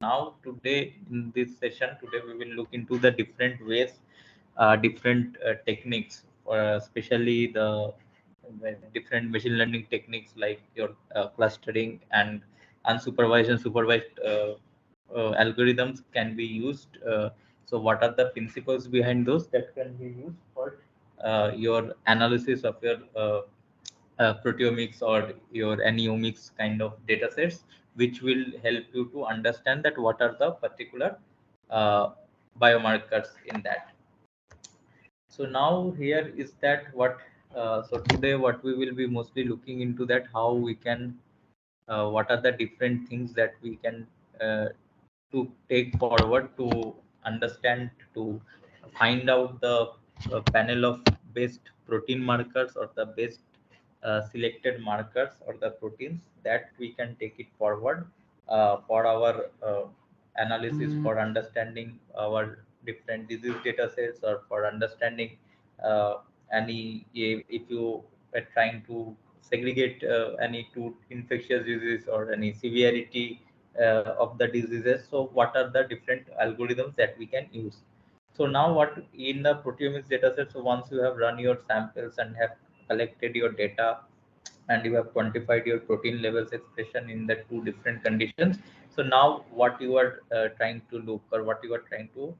Now today in this session, today we will look into the different ways, different techniques, especially the different machine learning techniques like your clustering and unsupervised and supervised algorithms can be used. So what are the principles behind those that can be used for your analysis of your proteomics or your aniomics kind of data sets, which will help you to understand that what are the particular uh, biomarkers in that. So now here is that what so today what we will be mostly looking into that how we can what are the different things that we can uh, to take forward to understand to find out the panel of best protein markers or the best selected markers or the proteins that we can take it forward for our analysis for understanding our different disease data sets or for understanding uh, any if you are trying to segregate any two infectious disease or any severity of the diseases. So what are the different algorithms that we can use? So now what in the proteomics dataset, so once you have run your samples and have collected your data and you have quantified your protein levels expression in the two different conditions. So now what you are trying to look or what you are trying to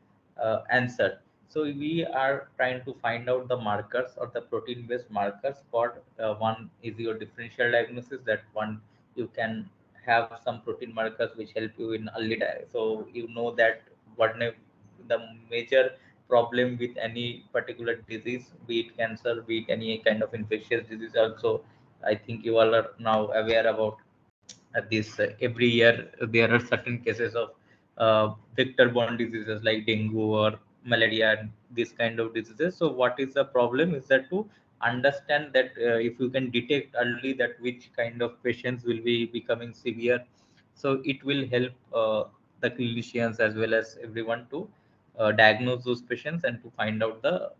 answer. So we are trying to find out the markers or the protein based markers for one is your differential diagnosis, that one you can have some protein markers which help you in early so you know that what the major problem with any particular disease, be it cancer, be it any kind of infectious disease also. I think you all are now aware about this. Every year, there are certain cases of vector-borne diseases like dengue or malaria and this kind of diseases. So, what is the problem is that to understand that if you can detect early that which kind of patients will be becoming severe, so it will help the clinicians as well as everyone to diagnose those patients and to find out the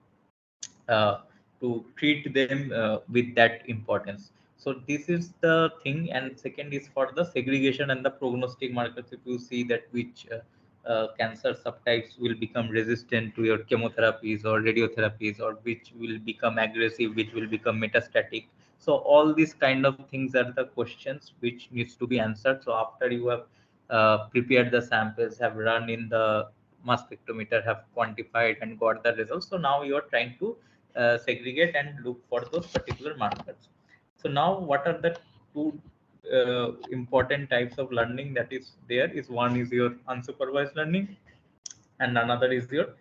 uh, to treat them with that importance. So this is the thing, and second is for the segregation and the prognostic markers. If you see that which cancer subtypes will become resistant to your chemotherapies or radiotherapies, or which will become aggressive, which will become metastatic. So all these kind of things are the questions which needs to be answered. So after you have prepared the samples, have run in the mass spectrometer, have quantified and got the results. So now you are trying to segregate and look for those particular markers. So now what are the two important types of learning that is there is one is your unsupervised learning and another is your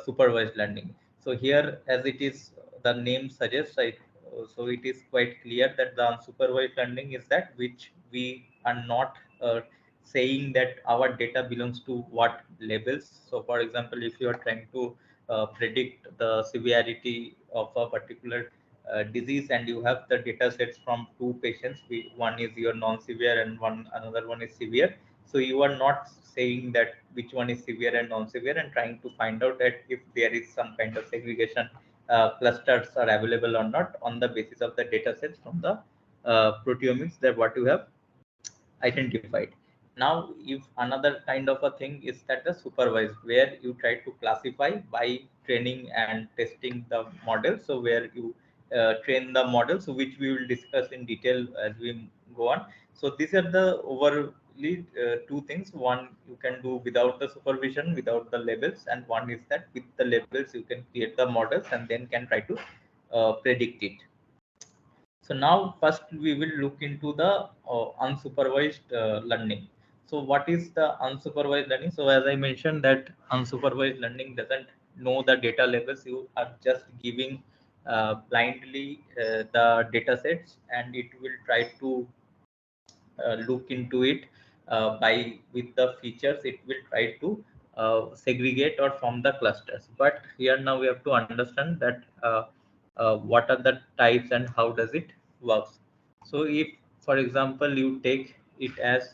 supervised learning. So here, as it is the name suggests, so it is quite clear that the unsupervised learning is that which we are not saying that our data belongs to what levels. So for example, if you are trying to predict the severity of a particular disease and you have the data sets from two patients, one is your non-severe and one another one is severe. So you are not saying that which one is severe and non-severe and trying to find out that if there is some kind of segregation clusters are available or not on the basis of the data sets from the proteomics that what you have identified. Now, if another kind of a thing is that the supervised, where you try to classify by training and testing the model. So where you train the model, so which we will discuss in detail as we go on. So these are the overly two things. One you can do without the supervision, without the labels, and one is that with the labels you can create the models and then can try to predict it. So now first we will look into the unsupervised learning. So what is the unsupervised learning? So as I mentioned that unsupervised learning doesn't know the data levels. You are just giving blindly the data sets and it will try to look into it by with the features it will try to segregate or form the clusters. But here now we have to understand that what are the types and how does it works. So if for example you take it as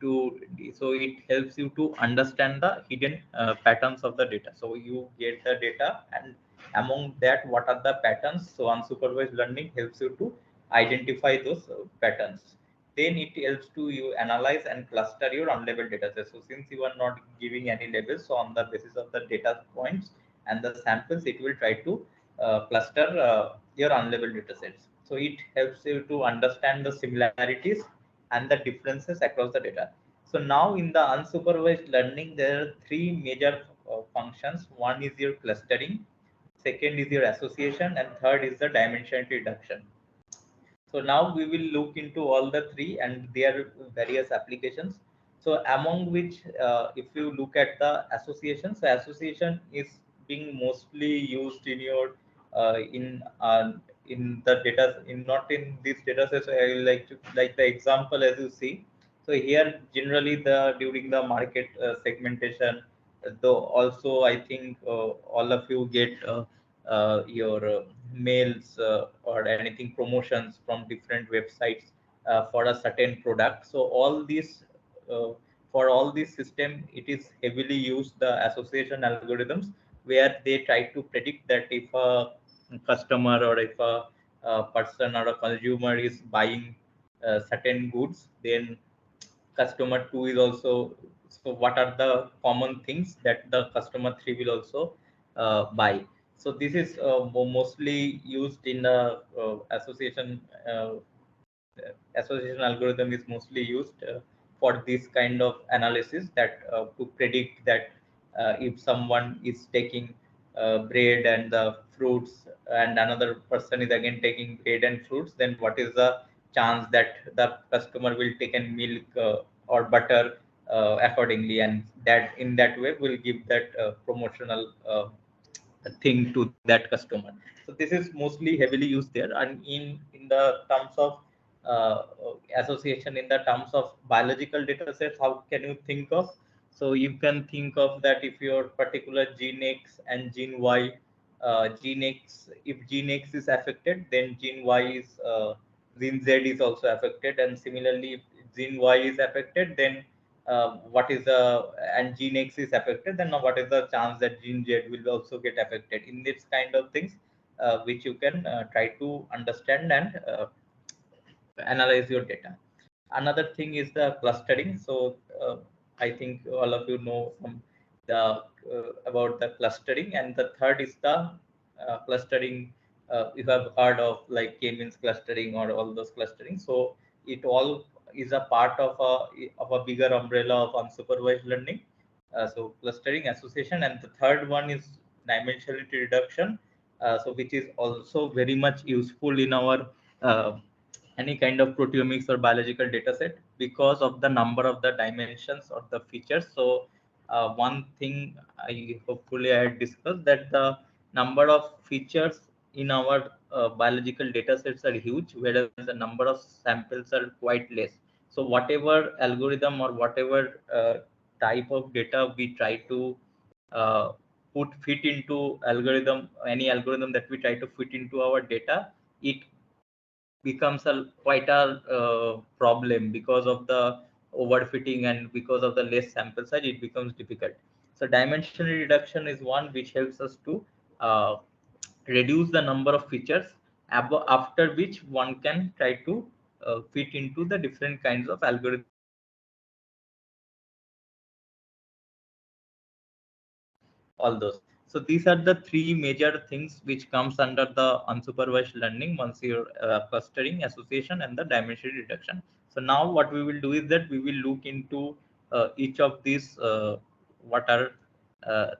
to so it helps you to understand the hidden patterns of the data. So you get the data and among that what are the patterns. So unsupervised learning helps you to identify those patterns. then it helps to you analyze and cluster your unlabeled data sets. So since you are not giving any labels, so on the basis of the data points and the samples, it will try to cluster your unlabeled data sets. So it helps you to understand the similarities and the differences across the data. So now in the unsupervised learning, there are three major functions. One is your clustering, second is your association, and third is the dimensionality reduction. So now we will look into all the three and their various applications. So among which, if you look at the association, so association is being mostly used in your in the data, in not in this data set. So I will like to like the example as you see. So here generally the during the market segmentation, though also I think all of you get your mails or anything promotions from different websites for a certain product. So all these for all this system, it is heavily used the association algorithms, where they try to predict that if a customer or if a person or a consumer is buying certain goods, then customer 2 is also, so what are the common things that the customer 3 will also buy. So this is mostly used in the association algorithm is mostly used for this kind of analysis, that to predict that if someone is taking bread and the fruits, and another person is again taking bread and fruits, then what is the chance that the customer will take in milk or butter accordingly, and that in that way will give that promotional thing to that customer. So this is mostly heavily used there. And in the terms of association, in the terms of biological data sets, how can you think of? So you can think of that if your particular gene X and gene Y, gene X, if gene X is affected, then gene Y is gene Z is also affected, and similarly if gene Y is affected, then what is the, and gene X is affected, then what is the chance that gene Z will also get affected? In this kind of things, which you can try to understand and analyze your data. Another thing is the clustering. So I think all of you know from the about the clustering. And the third is the clustering. You have heard of like K-means clustering or all those clustering. So it all is a part of a bigger umbrella of unsupervised learning. So clustering, association, and the third one is dimensionality reduction. So which is also very much useful in our uh, any kind of proteomics or biological data set, because of the number of the dimensions or the features. So one thing I hopefully I had discussed, that the number of features in our biological data sets are huge, whereas the number of samples are quite less. So whatever algorithm or whatever type of data we try to uh, put fit into algorithm, any algorithm that we try to fit into our data, it becomes a quite a problem because of the overfitting, and because of the less sample size it becomes difficult. So dimensional reduction is one which helps us to uh, reduce the number of features, after which one can try to fit into the different kinds of algorithms all those. So these are the three major things which comes under the unsupervised learning once you're clustering, association, and the dimension reduction. So now what we will do is that we will look into each of these, what are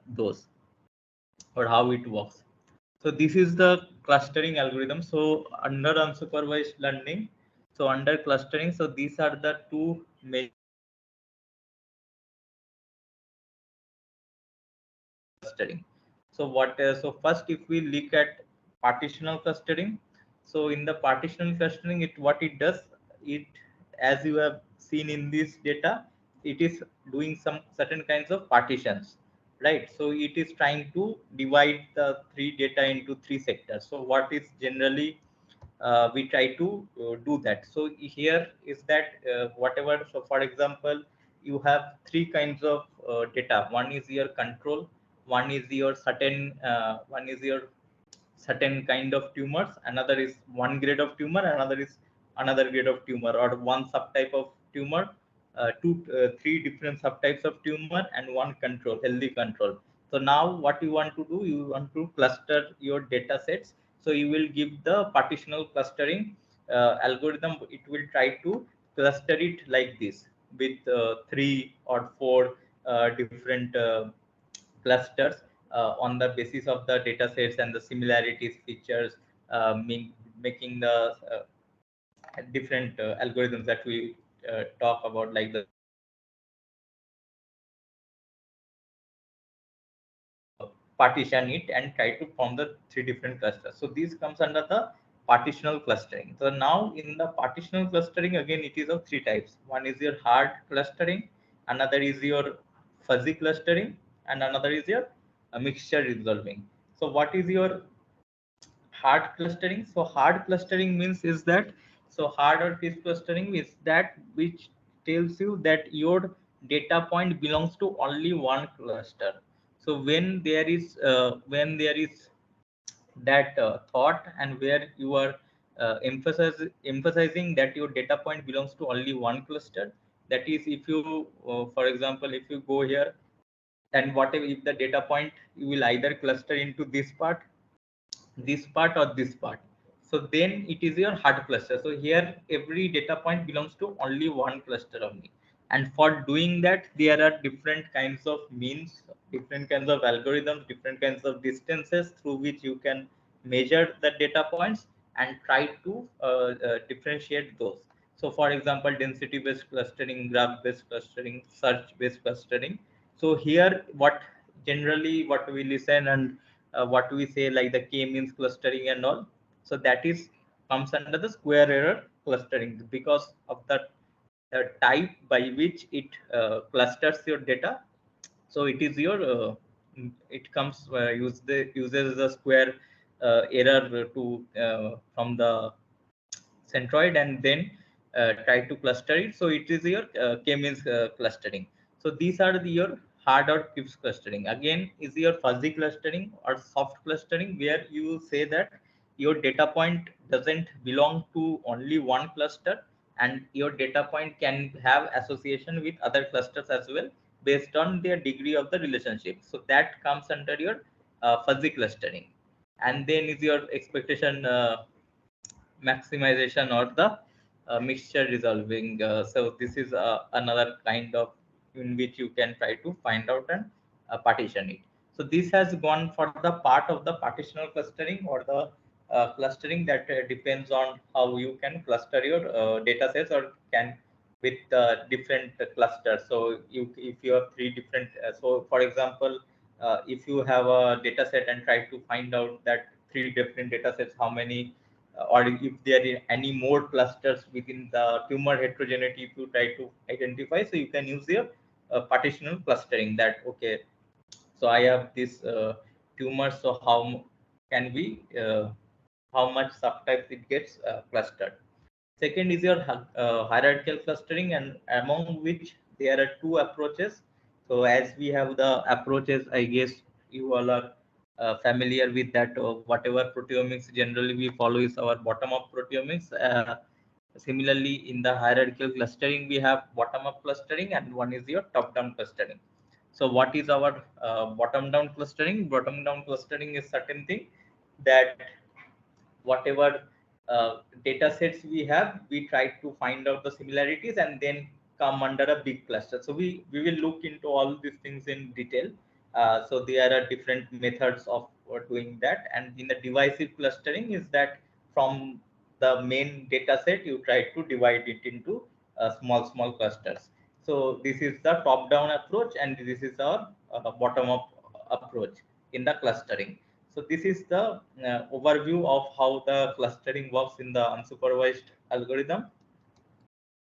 those, or how it works. So this is the clustering algorithm. So under unsupervised learning, so under clustering, so these are the two major clustering. So what? So first, if we look at partitional clustering, so in the partitional clustering, it what it does, it, as you have seen in this data, it is doing some certain kinds of partitions, right? So it is trying to divide the three data into three sectors. So what is generally we try to do that. So here is that whatever. So for example, you have three kinds of data. One is your control, one is your certain kind of tumors, another is one grade of tumor, another is another grade of tumor, or one subtype of tumor, three different subtypes of tumor, and one control, healthy control. So now what you want to do, you want to cluster your data sets. So you will give the partitional clustering algorithm. It will try to cluster it like this, with three or four different clusters on the basis of the data sets and the similarities features, making the different algorithms that we talk about, like the partition it and try to form the three different clusters. So this comes under the partitional clustering. So now in the partitional clustering, again it is of three types. One is your hard clustering, another is your fuzzy clustering, and another is your mixture resolving. So what is your hard clustering? So hard clustering means is that, so hard or crisp clustering is that which tells you that your data point belongs to only one cluster. So when there is that thought, and where you are emphasizing that your data point belongs to only one cluster, that is, if you for example, if you go here, and whatever, if the data point, you will either cluster into this part or this part, so then it is your hard cluster. So here every data point belongs to only one cluster only. And for doing that, there are different kinds of means, different kinds of algorithms, different kinds of distances through which you can measure the data points and try to differentiate those. So for example, density based clustering, graph based clustering, search based clustering. So here what we listen, and what we say, like the k means clustering and all. So that is comes under the square error clustering, because of the type by which it clusters your data. So it is your it comes uses the square error to from the centroid, and then try to cluster it. So it is your k-means clustering. So these are your hard or crisp clustering. Again is your fuzzy clustering or soft clustering, where you say that your data point doesn't belong to only one cluster, and your data point can have association with other clusters as well, based on their degree of the relationship. So that comes under your fuzzy clustering. And then is your expectation maximization, or the mixture resolving. So this is another kind of in which you can try to find out and partition it. So this has gone for the part of the partitional clustering, or the clustering that depends on how you can cluster your data sets, or can with different clusters. So if you have three different, so for example, if you have a data set and try to find out that three different data sets, how many or if there are any more clusters within the tumor heterogeneity, if you try to identify, so you can use your partitional clustering, that okay, so I have this tumor, so can we how much subtypes it gets clustered. Second is your hierarchical clustering, and among which there are two approaches. So as we have the approaches, I guess you all are familiar with that. Whatever proteomics generally we follow is our bottom-up proteomics. Similarly, in the hierarchical clustering, we have bottom-up clustering, and one is your top-down clustering. So what is our bottom-down clustering? Bottom-down clustering is certain thing that whatever data sets we have, we try to find out the similarities and then come under a big cluster. So we will look into all these things in detail. So there are different methods of doing that. And in the divisive clustering is that from the main data set, you try to divide it into small clusters. So this is the top down approach, and this is our bottom up approach in the clustering. So this is the overview of how the clustering works in the unsupervised algorithm.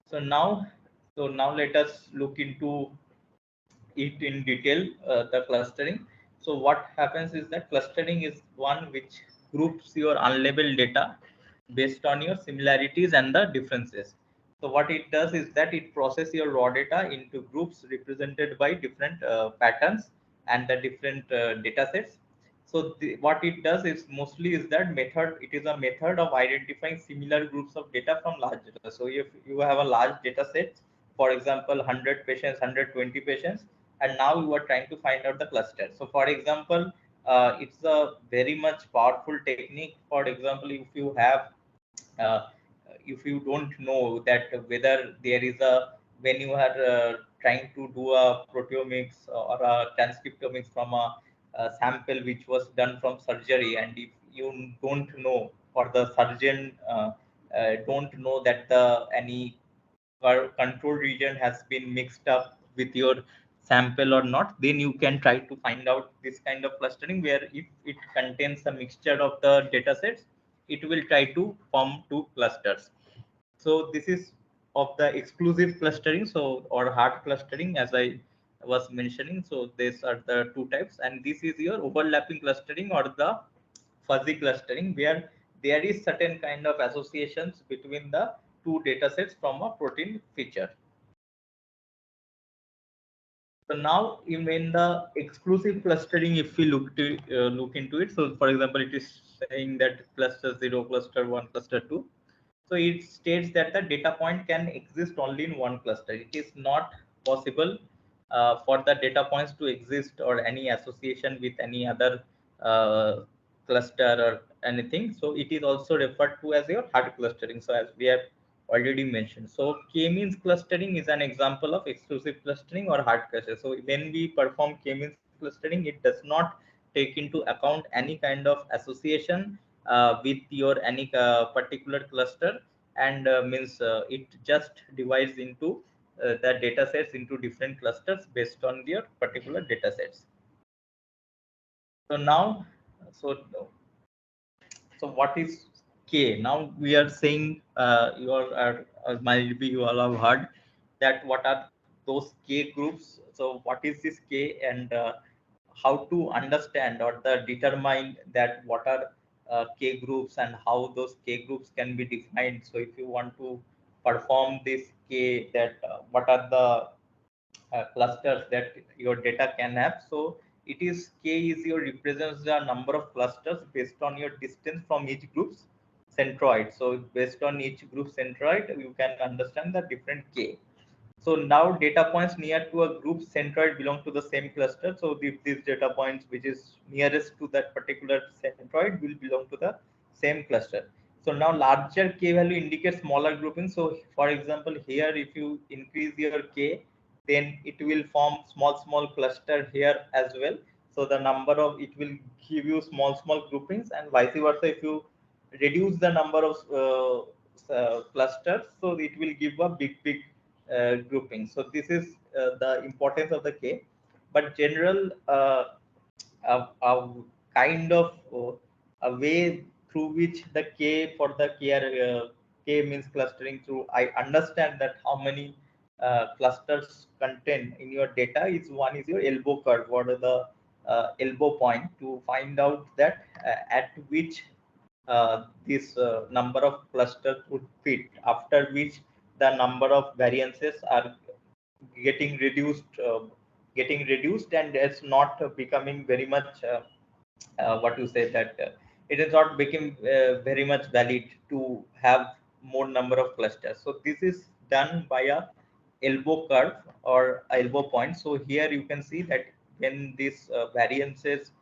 So now let us look into it in detail, the clustering. So what happens is that clustering is one which groups your unlabeled data based on your similarities and the differences. So what it does is that it processes your raw data into groups represented by different patterns and the different data sets. So what it does is mostly is that method. It is a method of identifying similar groups of data from large data. So if you have a large data set, for example, 100 patients, 120 patients, and now you are trying to find out the cluster. So for example, it's a very much powerful technique. For example, uh, if you don't know that whether there is a, when you are trying to do a proteomics or a transcriptomics from a sample which was done from surgery, and if you don't know, or the surgeon don't know that the any control region has been mixed up with your sample or not, then you can try to find out this kind of clustering, where if it contains a mixture of the data sets, it will try to form two clusters. So this is of the exclusive clustering, so or hard clustering, as I was mentioning. So these are the two types, and this is your overlapping clustering or the fuzzy clustering, where there is certain kind of associations between the two data sets from a protein feature. So now in the exclusive clustering, if we look into it, so for example, it is saying that cluster 0, cluster 1, cluster 2. So it states that the data point can exist only in one cluster. It is not possible for the data points to exist or any association with any other uh, cluster or anything. So it is also referred to as your hard clustering. So as we have already mentioned. So k-means clustering is an example of exclusive clustering or hard cluster. So when we perform k-means clustering, it does not take into account any kind of association with your any particular cluster, and means it just divides into the data sets into different clusters based on your particular data sets. So now, so so what is K? Now we are saying you all are, might be you all have heard that what are those K groups. So what is this K, and how to understand or the determine that what are K groups and how those K groups can be defined. So if you want to perform this K, that what are the clusters that your data can have. So it is K is your represents the number of clusters based on your distance from each group's centroid. So based on each group centroid, you can understand the different K. So now data points near to a group centroid belong to the same cluster. So these data points which is nearest to that particular centroid will belong to the same cluster. So now larger K value indicates smaller grouping. So for example, here if you increase your K, then it will form small cluster here as well. So the number of it will give you small groupings, and vice versa. If you reduce the number of clusters, so it will give a big grouping. So this is the importance of the K. But general a kind of a way through which the K for the K means clustering through, I understand that how many clusters contain in your data is one is your elbow curve, what are the elbow point, to find out that at which this number of clusters would fit, after which the number of variances are getting reduced, and it's not becoming very much what you say that it is not becoming very much valid to have more number of clusters. So this is done by a elbow curve or elbow point. So here you can see that when these variances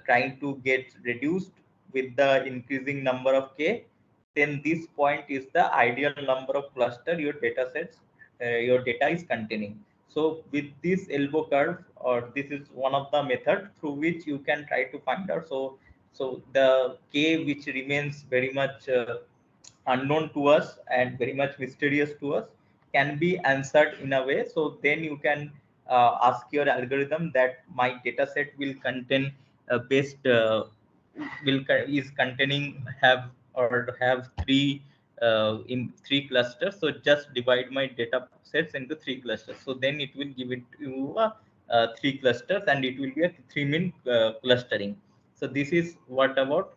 trying to get reduced with the increasing number of K, then this point is the ideal number of cluster your data sets your data is containing. So with this elbow curve, or this is one of the method through which you can try to find out. So the K which remains very much unknown to us and very much mysterious to us can be answered in a way. So then you can ask your algorithm that my data set will contain best is containing have or have three in three clusters. So just divide my data sets into three clusters. So then it will give it you three clusters, and it will be a three-min clustering. So this is what about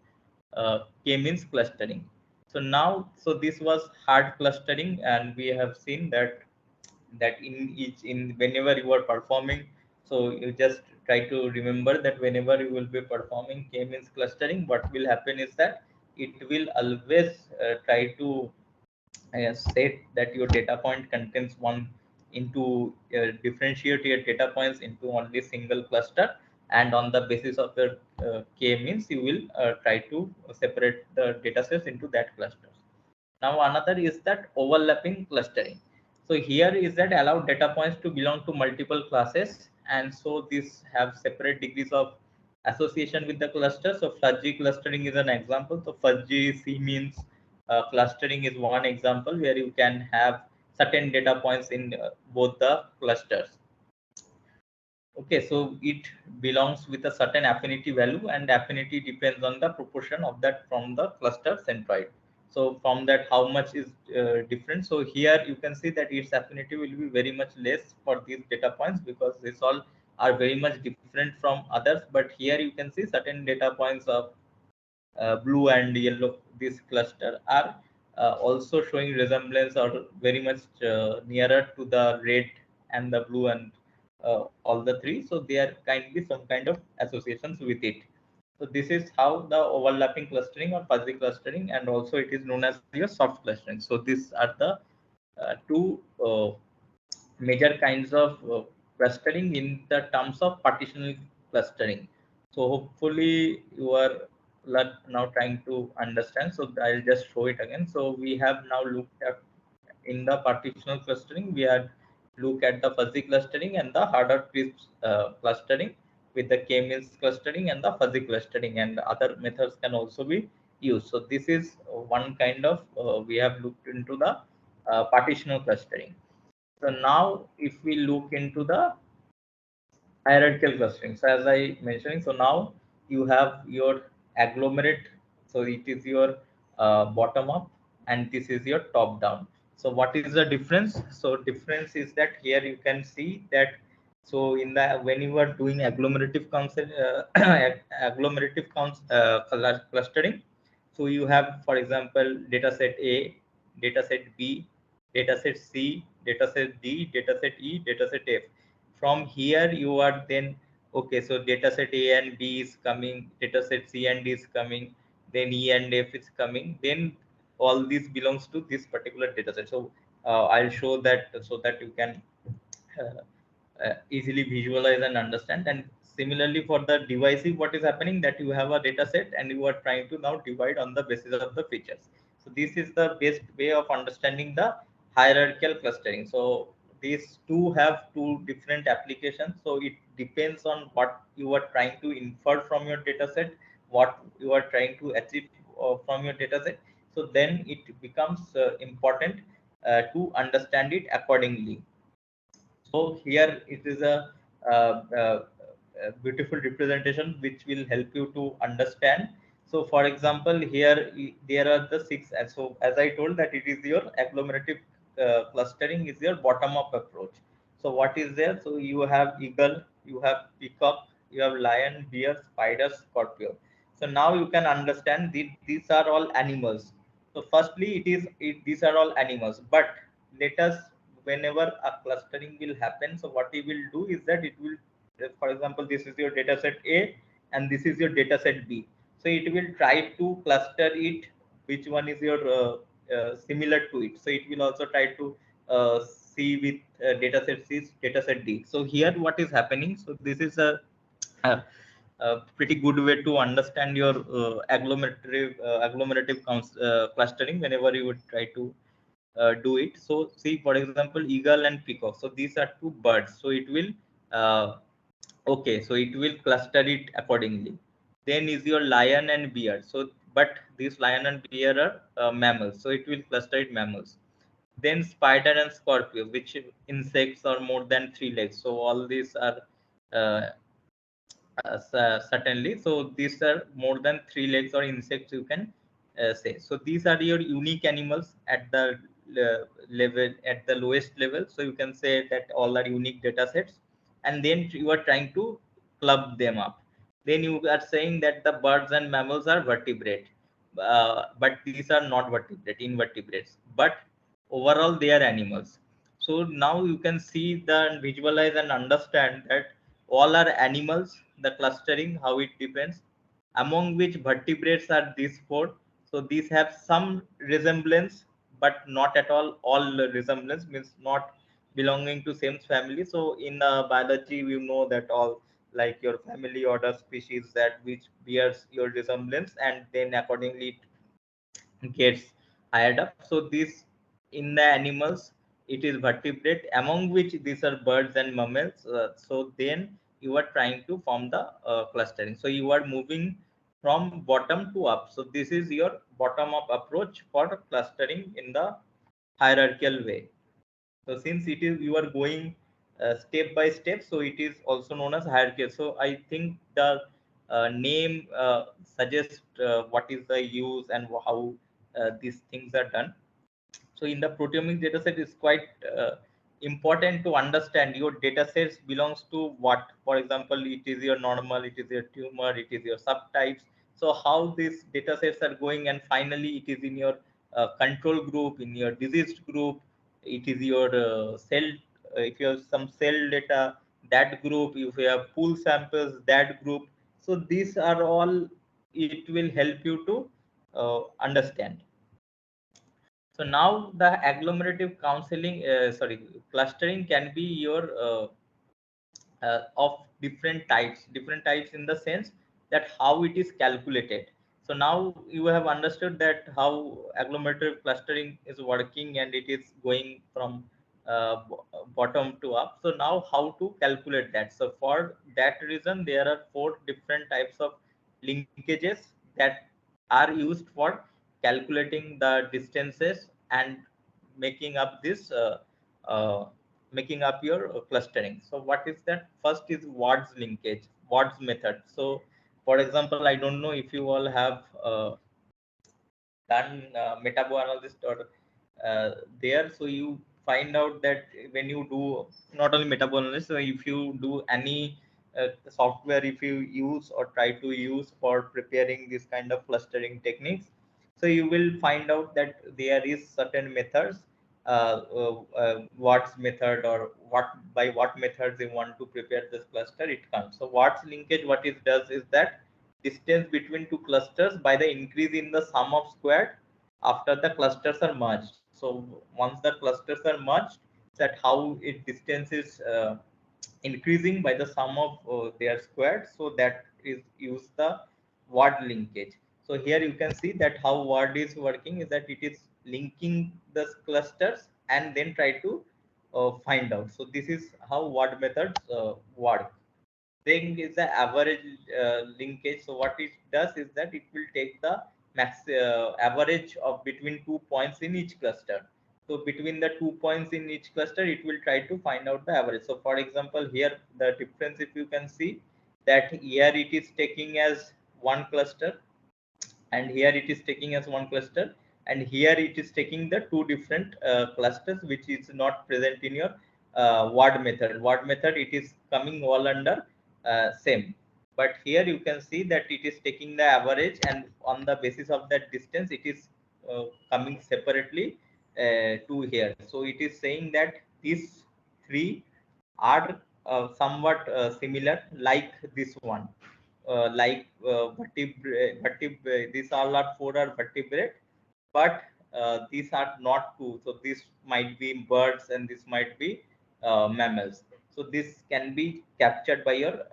k-means clustering. So now, so this was hard clustering, and we have seen that in each in whenever you are performing So you just try to remember that whenever you will be performing k-means clustering, what will happen is that it will always try to set that your data point contains one into differentiate your data points into only single cluster, and on the basis of your k means you will try to separate the data sets into that clusters. Now another is that overlapping clustering. So here is that allow data points to belong to multiple classes, and so these have separate degrees of association with the cluster. So fuzzy clustering is an example. So fuzzy C means clustering is one example where you can have certain data points in both the clusters. Okay, so it belongs with a certain affinity value, and affinity depends on the proportion of that from the cluster centroid. So from that, how much is different? So here you can see that its affinity will be very much less for these data points because these all are very much different from others. But here you can see certain data points of blue and yellow, this cluster are also showing resemblance or very much nearer to the red and the blue and all the three. So there can be some kind of associations with it. So this is how the overlapping clustering or fuzzy clustering, and also it is known as your soft clustering. So these are the two major kinds of clustering in the terms of partitional clustering. So hopefully you are now trying to understand. So I'll just show it again. So we have now looked at in the partitional clustering, we had look at the fuzzy clustering and the harder crisp clustering with the k-means clustering and the fuzzy clustering, and other methods can also be used. So this is one kind of we have looked into the partitional clustering. So now if we look into the hierarchical clustering, so as I mentioning, so now you have your agglomerate. So it is your bottom up, and this is your top down. So what is the difference? So difference is that here you can see that, so in the when you are doing agglomerative concept, agglomerative clustering, so you have, for example, data set A, data set B, data set C, data set D, data set E, data set F. From here you are then, okay, so data set A and B is coming, data set C and D is coming, then E and F is coming, then all these belongs to this particular data set. So I'll show that so that you can uh, easily visualize and understand. And similarly for the divisive, what is happening that you have a data set and you are trying to now divide on the basis of the features. So this is the best way of understanding the hierarchical clustering. So these two have two different applications. So it depends on what you are trying to infer from your data set, what you are trying to achieve from your data set. So then it becomes important to understand it accordingly. So here it is a beautiful representation which will help you to understand. So for example, here there are the six. So as I told that it is your agglomerative clustering is your bottom up approach. So what is there? So you have eagle, you have peacock, you have lion, deer, spider, scorpio. So now you can understand these are all animals. So firstly, these are all animals, but let us, whenever a clustering will happen, so what we will do is that it will, for example, this is your data set A and this is your data set B. So it will try to cluster it, which one is your similar to it. So it will also try to see with data set C, data set D. So here what is happening, so this is a, a pretty good way to understand your agglomerative clustering whenever you would try to do it. So see, for example, eagle and peacock. So these are two birds. So it will, okay, so it will cluster it accordingly. Then is your lion and bear. So, but these lion and bear are mammals. So it will cluster it mammals. Then spider and scorpio, which insects are more than 3 legs. So all these are uh, certainly. So these are more than 3 legs or insects, you can say. So these are your unique animals at the level, at the lowest level. So you can say that all are unique data sets, and then you are trying to club them up. Then you are saying that the birds and mammals are vertebrate, but these are not vertebrate, invertebrates. But overall, they are animals. So now you can see the visualize and understand that all are animals. The clustering, how it depends, among which vertebrates are these four. So these have some resemblance, but not at all resemblance, means not belonging to same family. So in biology, we know that all, like your family order species, that which bears your resemblance, and then accordingly it gets hired up. So this, in the animals, it is vertebrate, among which these are birds and mammals. So then you are trying to form the clustering. So you are moving from bottom to up. So this is your bottom up approach for clustering in the hierarchical way. So since it is, you are going step by step, so it is also known as hierarchy. So I think the name suggests what is the use and how these things are done. So in the proteomics dataset, it's quite important to understand your datasets belongs to what. For example, it is your normal, it is your tumor, it is your subtypes. So how these datasets are going, and finally it is in your control group, in your diseased group, it is your cell. If you have some cell data, that group. If you have pool samples, that group. So these are all. It will help you to understand. So now the agglomerative counseling, clustering can be your of different types in the sense that how it is calculated. So now you have understood that how agglomerative clustering is working, and it is going from bottom to up. So now how to calculate that? So for that reason, there are four different types of linkages that are used for calculating the distances and making up this making up your clustering. So what is that? First is Ward's linkage, Ward's method. So for example, I don't know if you all have done meta-analysis or there. So you find out that when you do not only meta-analysis, so if you do any software, if you use or try to use for preparing this kind of clustering techniques, so you will find out that there is certain methods, Watt's method, or what by what methods they want to prepare this cluster, it comes. So Watt's linkage, what it does is that distance between two clusters by the increase in the sum of squared after the clusters are merged. So once the clusters are merged, that how it distance is increasing by the sum of their squared. So that is use the word linkage. So here you can see that how word is working is that it is linking the clusters and then try to find out. So this is how word methods work. Then is the average linkage. So what it does is that it will take the max average of between 2 points in each cluster. So between the 2 points in each cluster, it will try to find out the average. So for example, here the difference, if you can see that here it is taking as one cluster, and here it is taking as one cluster, and here it is taking the two different clusters, which is not present in your word method. It is coming all under same, but here you can see that it is taking the average, and on the basis of that distance it is coming separately to here. So it is saying that these three are somewhat similar, like this one, these all are four are vertebrate, but these are not two. So this might be birds and this might be mammals. So this can be captured by your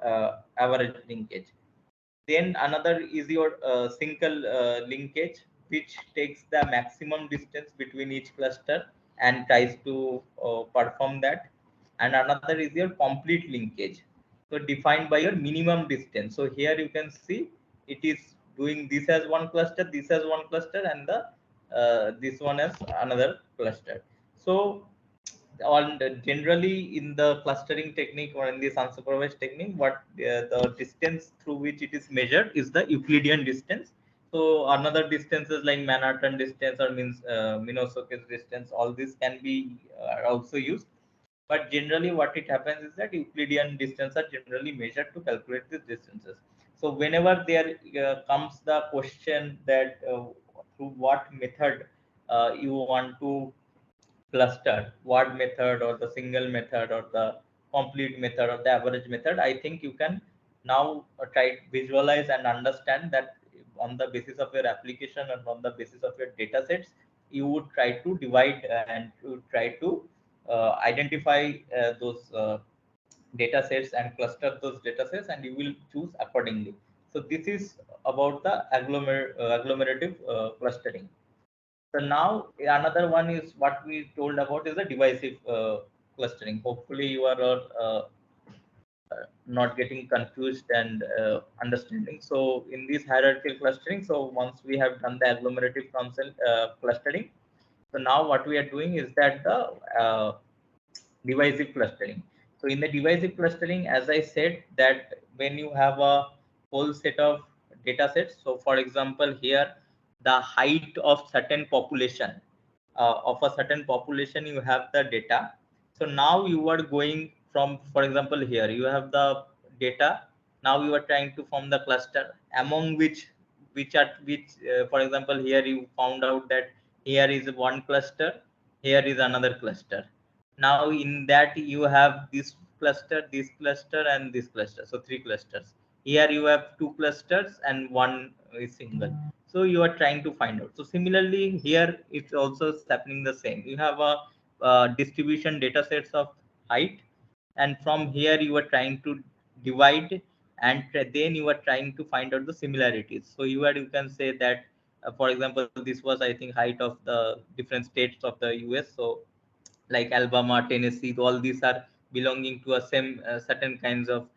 average linkage. Then another is your single linkage, which takes the maximum distance between each cluster and tries to perform that. And another is your complete linkage. So defined by your minimum distance. So here you can see it is doing this as one cluster, this as one cluster, and the this one as another cluster. So on generally in the clustering technique or in this unsupervised technique, what the distance through which it is measured is the Euclidean distance. So another distances like Manhattan distance or means Minkowski's distance, all this can be also used. But generally what it happens is that Euclidean distance are generally measured to calculate these distances. So whenever there comes the question that through what method you want to cluster, word method or the single method or the complete method or the average method, I think you can now try to visualize and understand that on the basis of your application and on the basis of your data sets, you would try to divide and to try to identify those data sets and cluster those data sets, and you will choose accordingly. So this is about the agglomerative clustering. So now another one is what we told about is the divisive clustering. Hopefully you are all not getting confused and understanding. So in this hierarchical clustering, so once we have done the agglomerative clustering, so now what we are doing is that the divisive clustering. So in the divisive clustering, as I said, that when you have a whole set of data sets, so for example, here the height of certain population, of a certain population, you have the data. So now you are going from, for example, here you have the data. Now you are trying to form the cluster among which for example, here you found out that here is one cluster, here is another cluster. Now in that you have this cluster and this cluster, so three clusters. Here you have two clusters and one is single. So you are trying to find out. So similarly here it's also happening the same. You have a distribution data sets of height, and from here you are trying to divide, and then you are trying to find out the similarities. So you can say that for example, this was, I think, height of the different states of the US. So like Alabama, Tennessee, all these are belonging to a same certain kinds of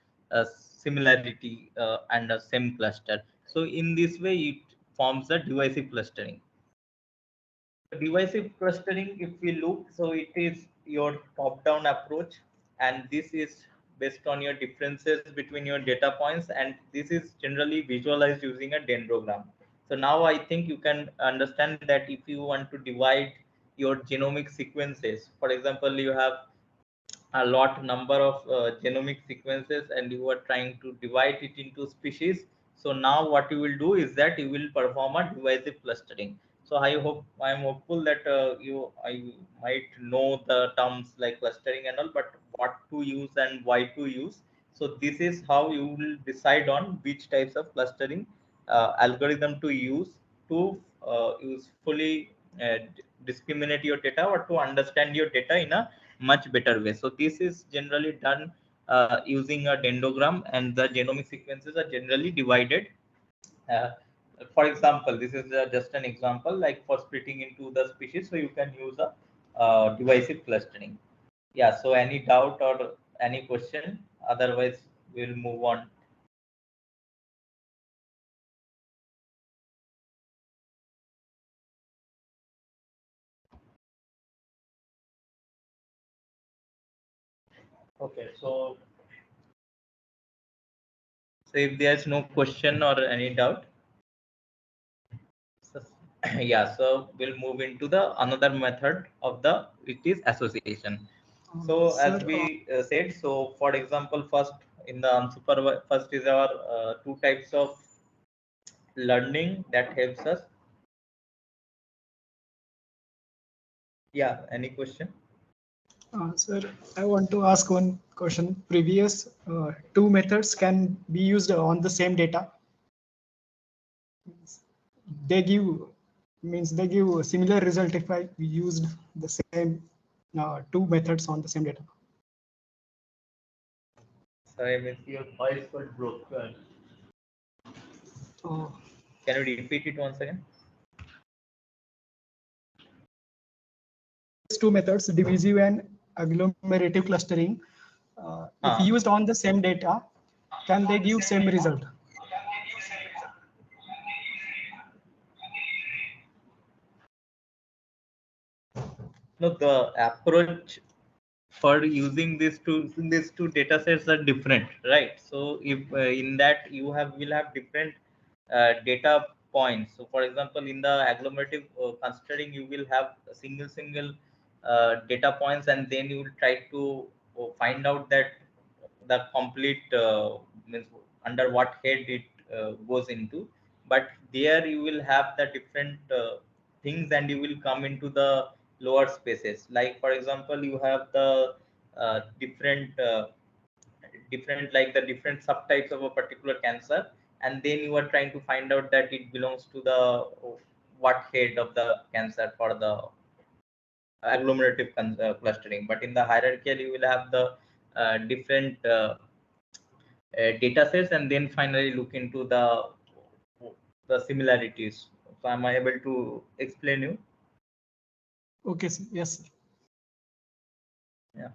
similarity and a same cluster. So in this way, it forms a divisive clustering. Divisive clustering, if we look, so it is your top-down approach, and this is based on your differences between your data points, and this is generally visualized using a dendrogram. So now I think you can understand that if you want to divide your genomic sequences, for example, you have a lot number of genomic sequences and you are trying to divide it into species. So now what you will do is that you will perform a divisive clustering. So I am hopeful that I might know the terms like clustering and all, but what to use and why to use. So this is how you will decide on which types of clustering algorithm to use to usefully discriminate your data or to understand your data in a much better way. So this is generally done using a dendrogram, and the genomic sequences are generally divided. Uh, for example, this is just an example, like for splitting into the species, so you can use a divisive clustering. Yeah. So any doubt or any question? Otherwise, we'll move on. Okay. So if there's no question or any doubt, so, yeah, so we'll move into the another method of the, it is association. So Sir, as we said, so for example, first in the unsupervised, first is our two types of learning that helps us. Yeah, any question? sir, I want to ask one question. Previous two methods can be used on the same data. They give they give a similar result if I used the same two methods on the same data. Sorry, miss, your voice got broken. Uh, Can you repeat it once again? two methods, divisive and agglomerative clustering, if Huh. used on the same data, can they give same result? No, the approach for using these two data sets are different, right? So if in that you will have different data points. So for example, in the agglomerative clustering, you will have a single data points, and then you will try to find out that the complete means under what head it goes into. But there you will have the different things, and you will come into the lower spaces. Like for example, you have the different like the different subtypes of a particular cancer, and then you are trying to find out that it belongs to the what head of the cancer for the agglomerative clustering. But in the hierarchical, you will have the different data sets, and then finally look into the similarities. So am I able to explain you? Okay, sir. Yes, sir. Yeah.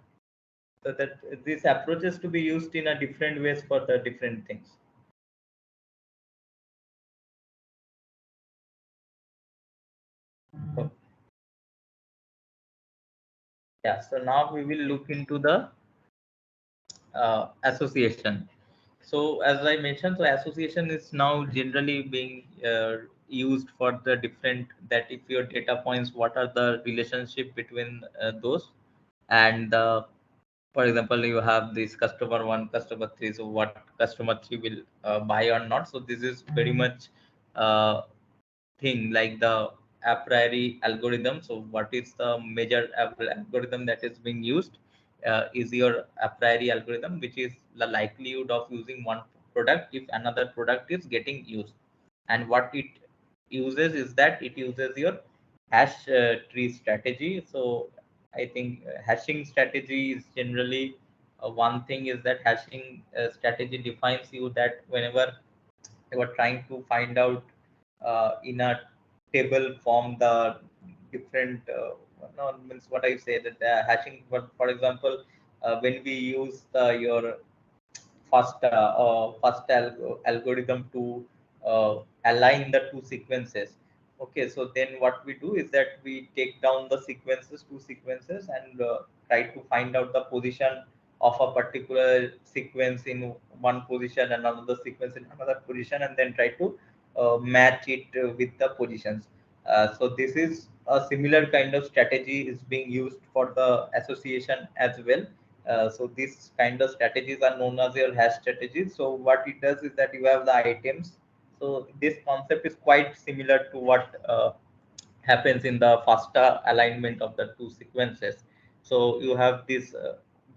So that these approaches to be used in a different ways for the different things. So, yeah. So now we will look into the association. So as I mentioned, so association is now generally being used for the different, that if your data points, what are the relationship between those, and for example, you have this customer one, customer three, so what customer three will buy or not. So this is very much uh, thing like the a priori algorithm. So what is the major algorithm that is being used is your a priori algorithm, which is the likelihood of using one product if another product is getting used. And what it uses is that it uses your hash tree strategy. So I think hashing strategy is generally one thing, is that hashing strategy defines you that whenever you are trying to find out in a table form the different no, means what I say that hashing, for example, when we use your first algorithm to align the two sequences. Okay, so then what we do is that we take down the two sequences, and try to find out the position of a particular sequence in one position and another sequence in another position, and then try to match it with the positions. So this is a similar kind of strategy is being used for the association as well. So these kind of strategies are known as your hash strategies. So what it does is that you have the items. So this concept is quite similar to what happens in the FASTA alignment of the two sequences. So you have this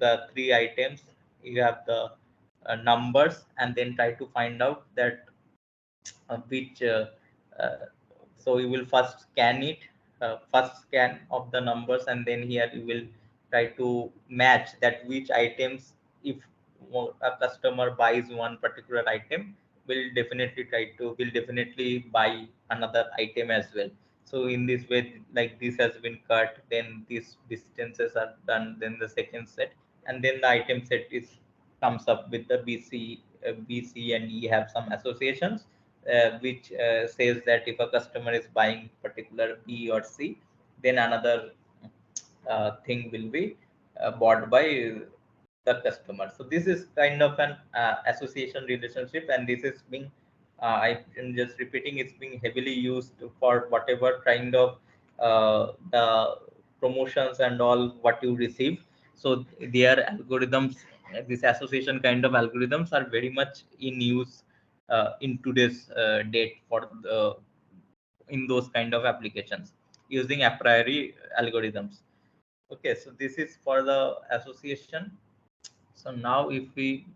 the three items, you have the numbers, and then try to find out that which uh, so you will first scan it, first scan of the numbers, and then here you will try to match that which items, if a customer buys one particular item, will definitely buy another item as well. So in this way, like this has been cut, then these distances are done, then the second set, and then the item set is comes up with the BC and E have some associations, which says that if a customer is buying particular B or C, then another thing will be bought by the customer. So this is kind of an association relationship, and this is being I am just repeating, it's being heavily used for whatever kind of the promotions and all what you receive. So their algorithms, this association kind of algorithms are very much in use in today's date for the in those kind of applications using a priori algorithms. Okay, so this is for the association. So now if we,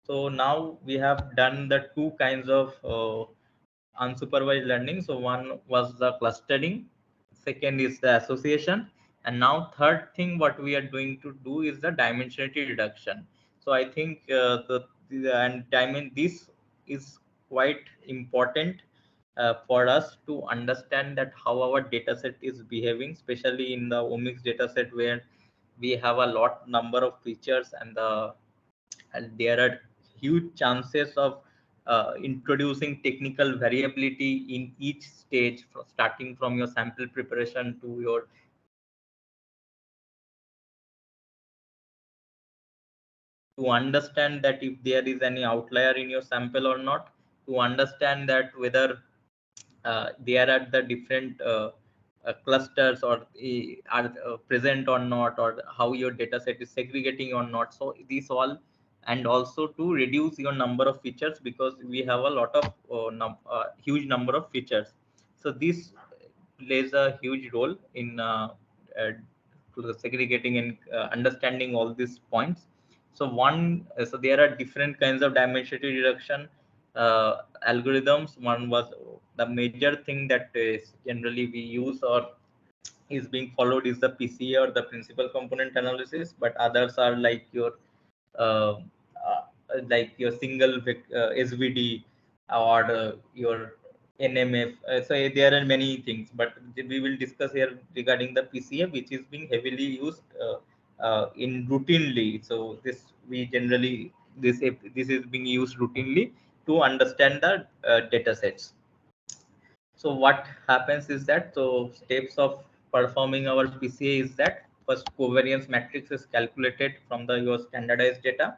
so now we have done the two kinds of unsupervised learning. So one was the clustering, second is the association, and now third thing what we are going to do is the dimensionality reduction. So I think this is quite important for us to understand that how our data set is behaving, especially in the omics data set where we have a lot number of features, and there are huge chances of introducing technical variability in each stage, starting from your sample preparation to your to understand that if there is any outlier in your sample or not, to understand that whether there are the different clusters or are present or not, or how your data set is segregating or not. So these all, and also to reduce your number of features, because we have a lot of huge number of features. So this plays a huge role in segregating and understanding all these points. So so there are different kinds of dimensionality reduction algorithms. One was the major thing that is generally we use or is being followed is the PCA or the principal component analysis, but others are uh, uh, like your SVD or your NMF. So there are many things, but we will discuss here regarding the PCA, which is being heavily used in routinely. So we generally this is being used routinely to understand the data sets. So what happens is that, so steps of performing our PCA is that first covariance matrix is calculated from your standardized data.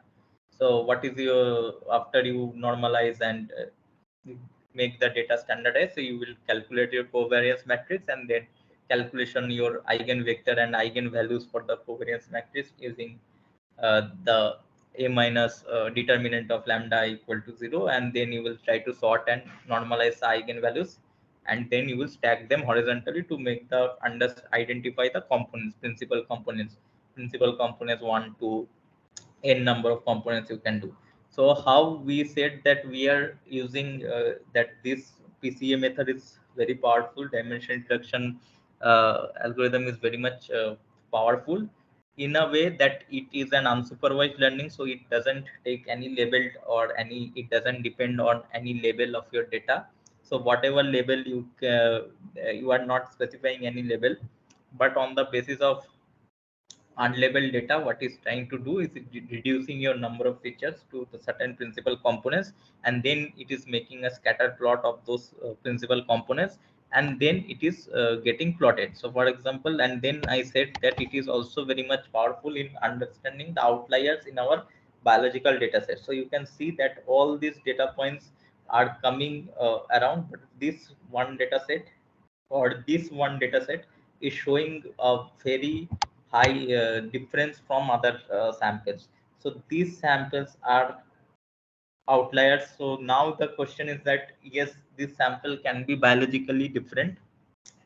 So what is your, after you normalize and make the data standardized, so you will calculate your covariance matrix and then calculation your eigenvector and eigenvalues for the covariance matrix using the a minus determinant of lambda equal to 0, and then you will try to sort and normalize the eigenvalues, and then you will stack them horizontally to make the identify the components, principal components 1 to n number of components you can do. So how we said that we are using that this PCA method is very powerful, dimension reduction algorithm is very much powerful in a way that it is an unsupervised learning, so it doesn't take any labeled or it doesn't depend on any label of your data. So whatever label you are not specifying any label, but on the basis of unlabeled data, what is trying to do is reducing your number of features to the certain principal components, and then it is making a scatter plot of those principal components, and then it is getting plotted. So for example, and then I said that it is also very much powerful in understanding the outliers in our biological data set. So you can see that all these data points are coming around, but this one data set or this one data set is showing a very high difference from other samples. So these samples are outliers. So now the question is that yes, this sample can be biologically different.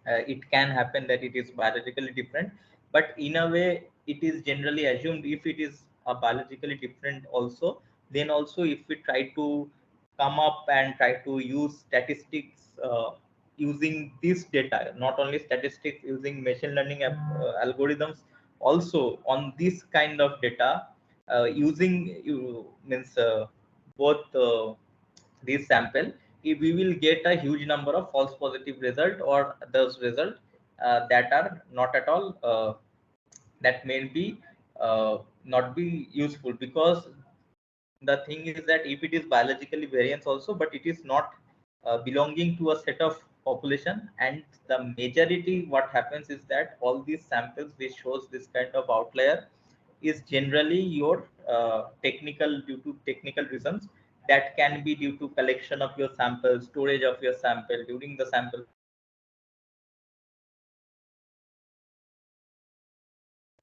It can happen that it is biologically different, but in a way it is generally assumed if it is a biologically different also, then also if we try to come up and try to use statistics using this data, not only statistics, using machine learning algorithms also on this kind of data, using you means both this sample, if we will get a huge number of false positive result or those results that are not at all that may be not be useful, because the thing is that if it is biologically variance also, but it is not belonging to a set of population, and the majority what happens is that all these samples which shows this kind of outlier is generally your technical, due to technical reasons, that can be due to collection of your sample, storage of your sample during the sample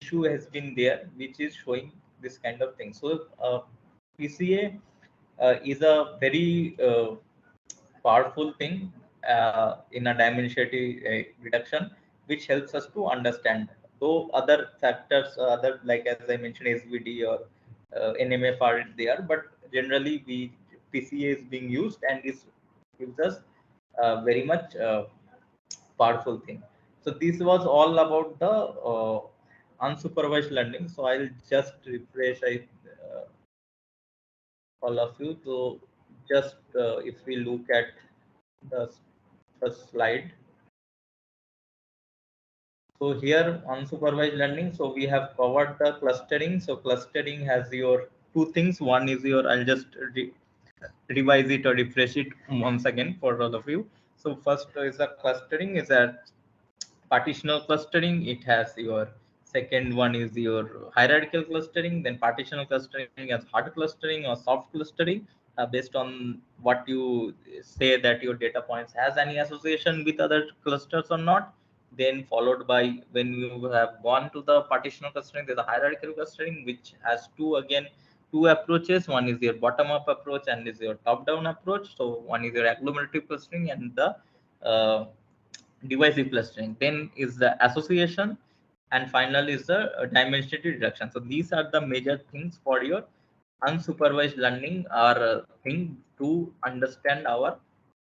issue has been there, which is showing this kind of thing. So PCA is a very powerful thing in a dimensionality reduction, which helps us to understand. Though other factors, other like as I mentioned, SVD or NMF are there, but generally PCA is being used and this gives us very much powerful thing. So this was all about the unsupervised learning. So I'll just refresh all of you. So just if we look at the first slide. So here unsupervised learning, so we have covered the clustering. So clustering has your two things. One is your, I'll just revise it or refresh it once again for all of you. So first is a clustering, is a partitional clustering. It has your second one is your hierarchical clustering, then partitional clustering as hard clustering or soft clustering, based on what you say that your data points has any association with other clusters or not. Then followed by, when you have gone to the partitional clustering, there's a hierarchical clustering which has two approaches. One is your bottom up approach and is your top down approach. So one is your agglomerative clustering and the divisive clustering. Then is the association. and final is the dimensionality reduction. So these are the major things for your unsupervised learning or thing to understand our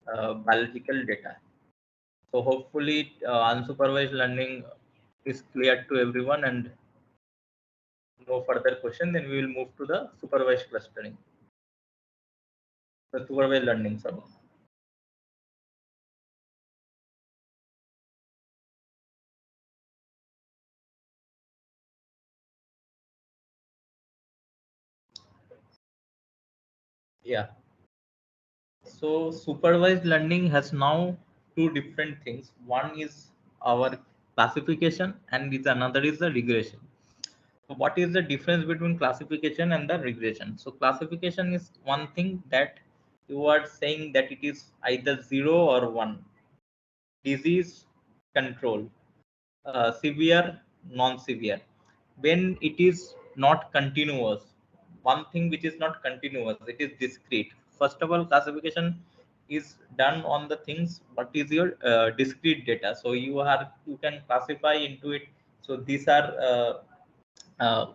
biological data. So hopefully unsupervised learning is clear to everyone, and no further question. Then we will move to the supervised clustering, the supervised learning. Sorry. Yeah. So supervised learning has now two different things. One is our classification, and is another is the regression. So what is the difference between classification and the regression? So classification is one thing that you are saying that it is either 0 or 1, disease, control, severe, non-severe. When it is not continuous, one thing which is not continuous, it is discrete. First of all, classification is done on the things what is your discrete data. So you can classify into it. So these are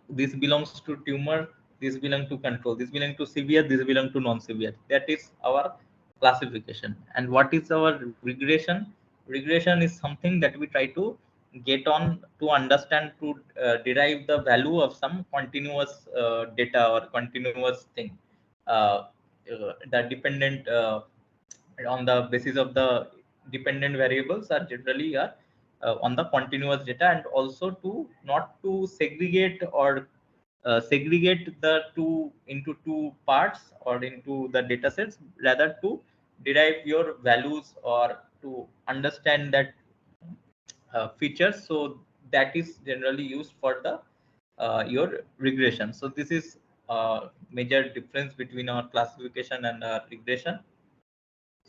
this belongs to tumor, this belongs to control, this belongs to severe, this belongs to non-severe. That is our classification. And what is our regression? Regression is something that we try to get on to understand, to derive the value of some continuous data or continuous thing, the dependent on the basis of the dependent variables are generally are on the continuous data, and also to not to segregate or segregate the two into two parts or into the data sets, rather to derive your values or to understand that features. So that is generally used for the your regression. So this is major difference between our classification and our regression.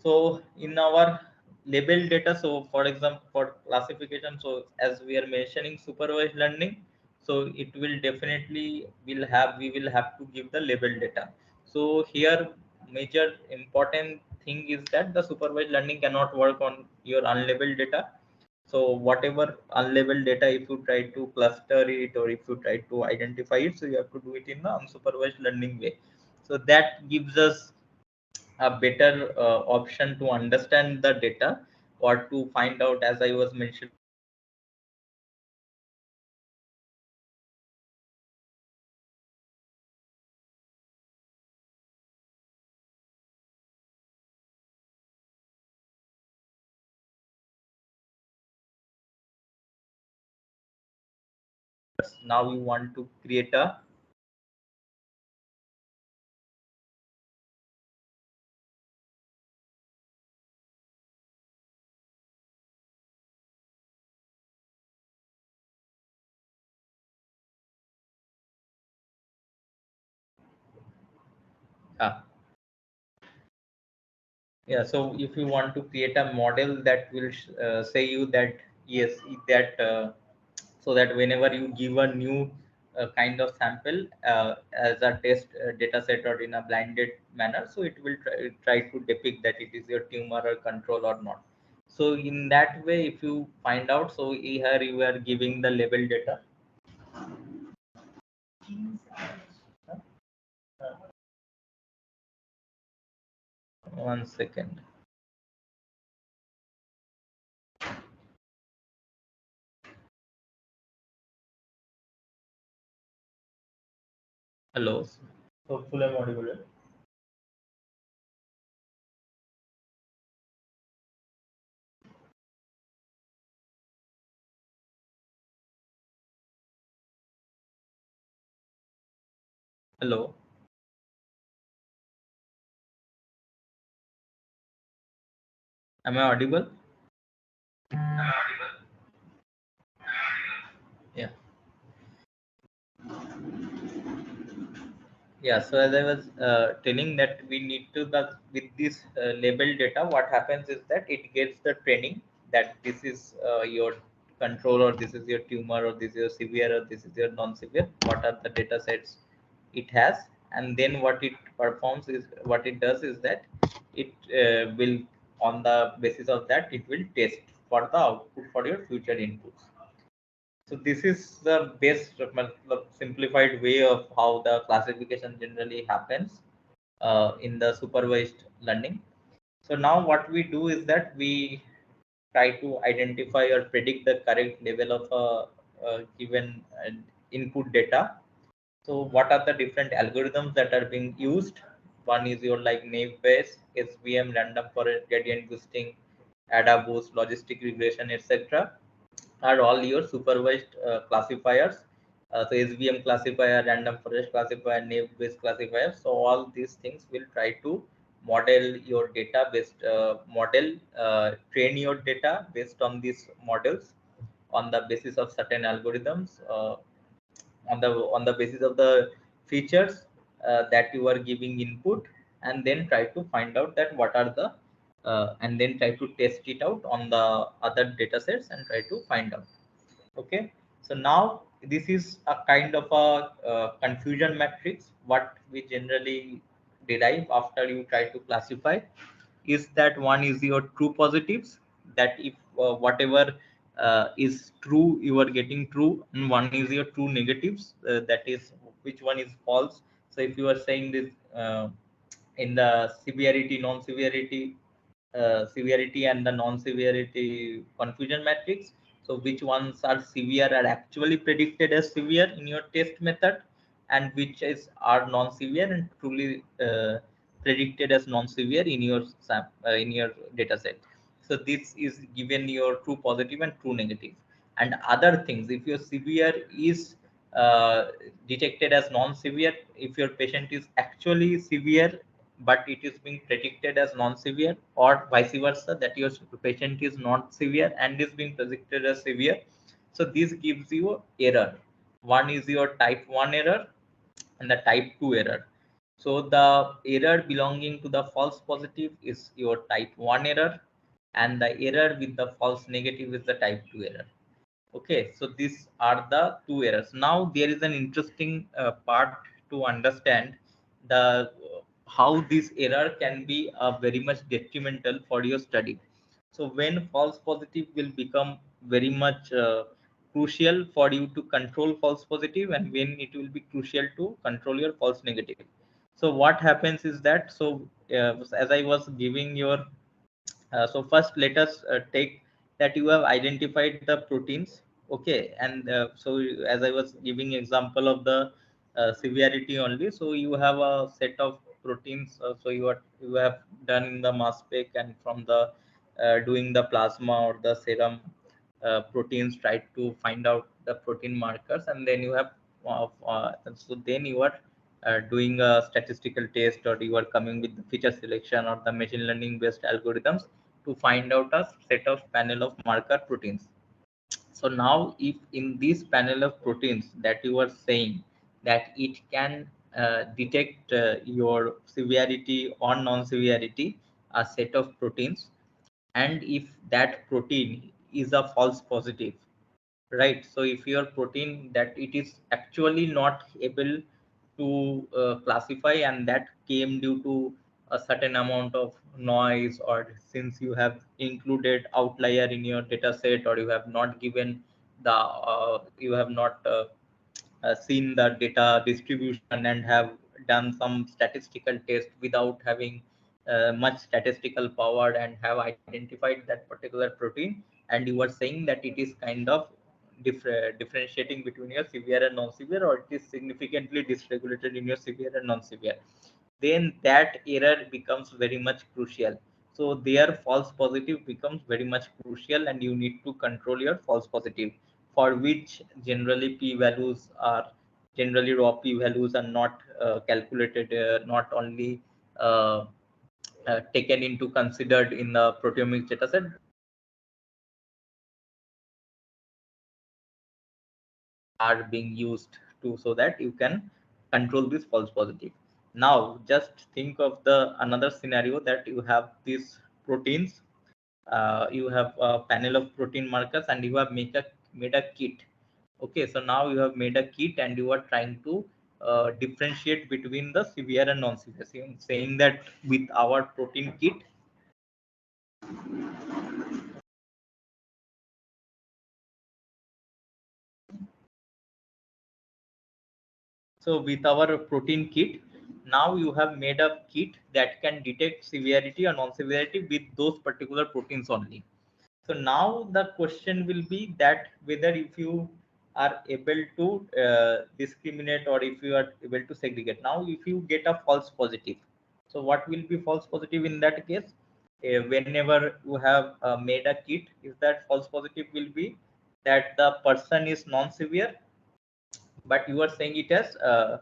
So in our label data, so for example, for classification, so as we are mentioning supervised learning, so it will definitely we will have to give the label data. So here major important thing is that the supervised learning cannot work on your unlabeled data. So whatever unlabeled data, if you try to cluster it or if you try to identify it, so you have to do it in the unsupervised learning way. So that gives us a better option to understand the data or to find out, as I was mentioning. Now we want to create a uh, yeah. So if you want to create a model that will say you that yes, that so that whenever you give a new kind of sample as a test data set or in a blinded manner, so it will try to depict that it is your tumor or control or not. So in that way, if you find out, so here you are giving the label data. One second. Hello. Hopefully I'm audible. Hello. Am I audible? Yeah. Yeah, so as I was telling that we need to the with this label data, what happens is that it gets the training that this is your control, or this is your tumor, or this is your severe, or this is your non-severe. What are the data sets it has? And then what it performs is, what it does is that it will, on the basis of that, it will test for the output for your future inputs. So this is the best simplified way of how the classification generally happens in the supervised learning. So now what we do is that we try to identify or predict the correct level of a given input data. So what are the different algorithms that are being used? One is your like naive Bayes, SVM, random forest gradient boosting, ADA boost, logistic regression, etc. are all your supervised classifiers. So SVM classifier, random forest classifier, naive Bayes classifier. So all these things will try to model your data based train your data based on these models on the basis of certain algorithms. On the basis of the features that you are giving input, and then try to find out that what are the and then try to test it out on the other data sets and try to find out. Okay, so now this is a kind of a confusion matrix. What we generally derive after you try to classify is that one is your true positives, that if whatever is true you are getting true, and one is your true negatives, that is which one is false. So if you are saying this in the severity non severity severity and the non-severity confusion matrix. So which ones are severe are actually predicted as severe in your test method, and which is are non-severe and truly predicted as non-severe in your in your data set. So this is given your true positive and true negative. And other things, if your severe is detected as non-severe, if your patient is actually severe but it is being predicted as non-severe, or vice versa, that your patient is not severe and is being predicted as severe. So this gives you error. One is your type 1 error and the type 2 error. So the error belonging to the false positive is your type 1 error, and the error with the false negative is the type 2 error. Okay, so these are the two errors. Now there is an interesting part to understand the how this error can be very much detrimental for your study. So when false positive will become very much crucial for you to control false positive, and when it will be crucial to control your false negative. So what happens is that, so as I was giving your so first let us take that you have identified the proteins. Okay, and so as I was giving example of the severity only, so you have a set of proteins. So you have done in the mass spec, and from the doing the plasma or the serum proteins, try to find out the protein markers, and then you have so then you are doing a statistical test, or you are coming with the feature selection or the machine learning based algorithms to find out a set of panel of marker proteins. So now if in this panel of proteins that you are saying that it can detect your severity or non-severity, a set of proteins, and if that protein is a false positive, right? So if your protein that it is actually not able to classify, and that came due to a certain amount of noise, or since you have included outlier in your data set, or you have not given the you have not seen the data distribution and have done some statistical test without having much statistical power, and have identified that particular protein, and you are saying that it is kind of differentiating between your severe and non-severe, or it is significantly dysregulated in your severe and non-severe, then that error becomes very much crucial. So their false positive becomes very much crucial, and you need to control your false positive, for which generally p values are generally raw p values are not calculated, not only uh, taken into considered in the proteomics dataset, are being used to, so that you can control this false positive. Now just think of the another scenario, that you have these proteins, you have a panel of protein markers, and you have made a kit. Okay, so now you have made a kit, and you are trying to differentiate between the severe and non-severe, saying that with our protein kit, So with our protein kit, now you have made a kit that can detect severity or non-severity with those particular proteins only. So now the question will be that whether if you are able to discriminate or if you are able to segregate. Now, if you get a false positive, so what will be false positive in that case? Whenever you have made a kit, is that false positive will be that the person is non-severe, but you are saying it as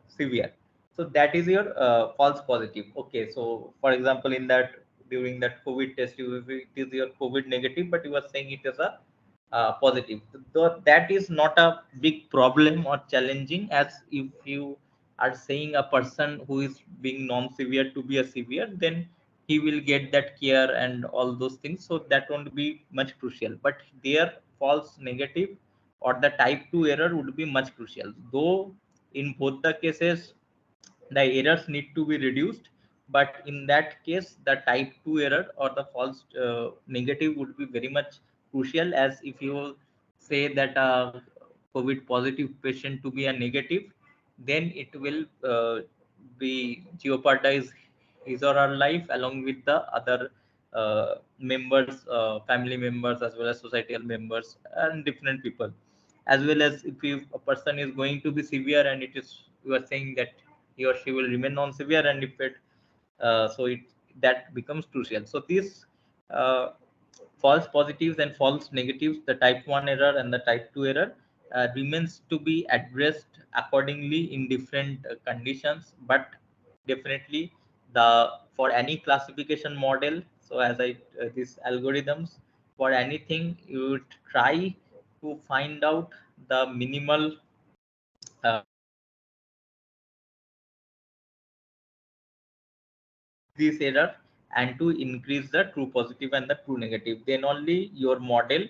severe. So that is your false positive. Okay, so for example, in that during that COVID test, it is your COVID negative, but you are saying it as a positive. Though that is not a big problem or challenging, as if you are saying a person who is being non-severe to be a severe, then he will get that care and all those things. So that won't be much crucial. But their false negative or the type 2 error would be much crucial. Though in both the cases, the errors need to be reduced, but in that case, the type 2 error or the false negative would be very much crucial, as if you say that a COVID positive patient to be a negative, then it will be jeopardize his or her life along with the other members, family members, as well as societal members and different people. As well as if you, a person is going to be severe and it is, you are saying that he or she will remain non-severe, and if it so it that becomes crucial. So these uh, false positives and false negatives, the type 1 error and the type 2 error, remains to be addressed accordingly in different conditions, but definitely the for any classification model, so as I these algorithms, for anything you would try to find out the minimal this error and to increase the true positive and the true negative, then only your model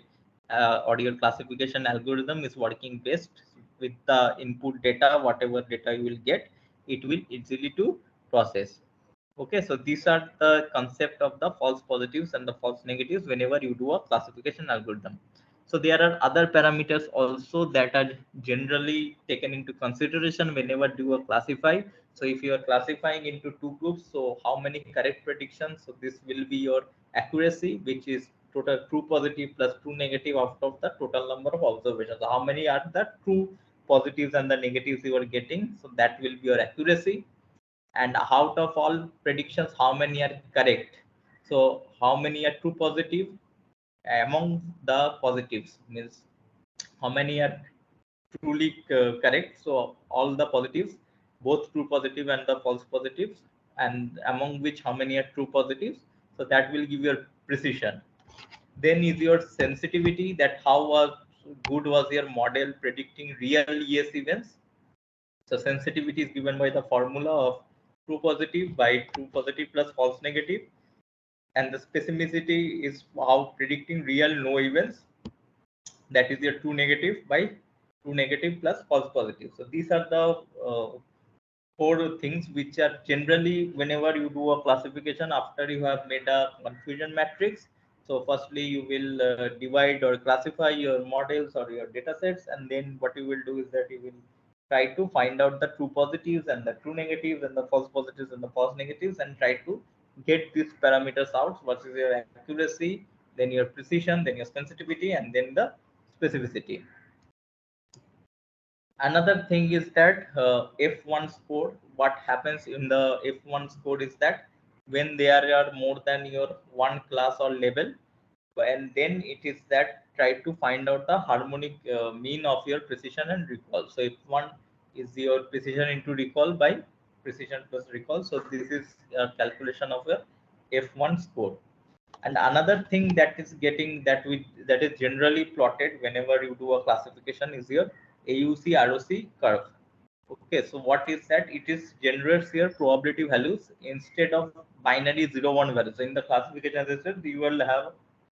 or your classification algorithm is working best. With the input data, whatever data you will get, it will easily to process. Okay, so these are the concept of the false positives and the false negatives whenever you do a classification algorithm. So there are other parameters also that are generally taken into consideration whenever you are classify. So if you are classifying into two groups, so how many correct predictions? So this will be your accuracy, which is total true positive plus true negative out of the total number of observations. So how many are the true positives and the negatives you are getting? So that will be your accuracy. And out of all predictions, how many are correct? So how many are true positive among the positives, means how many are truly correct? So all the positives, both true positive and the false positives, and among which how many are true positives. So that will give your precision. Then is your sensitivity, that how was good was your model predicting real yes events. So sensitivity is given by the formula of true positive by true positive plus false negative, and the specificity is how predicting real no events, that is your true negative by true negative plus false positive. So these are the four things which are generally whenever you do a classification after you have made a confusion matrix. So firstly you will divide or classify your models or your data sets, and then what you will do is that you will try to find out the true positives and the true negatives and the false positives and the false negatives, and try to get these parameters out versus your accuracy, then your precision, then your sensitivity, and then the specificity. Another thing is that F1 score, what happens in the F1 score is that when there are more than your one class or level, and then it is that try to find out the harmonic mean of your precision and recall. So F1 is your precision into recall by precision plus recall. So this is a calculation of your F1 score. And another thing that is getting that is generally plotted whenever you do a classification is your AUC ROC curve. Okay, so what is that? It is generates your probability values instead of binary 0 1 values. So in the classification, as I said, you will have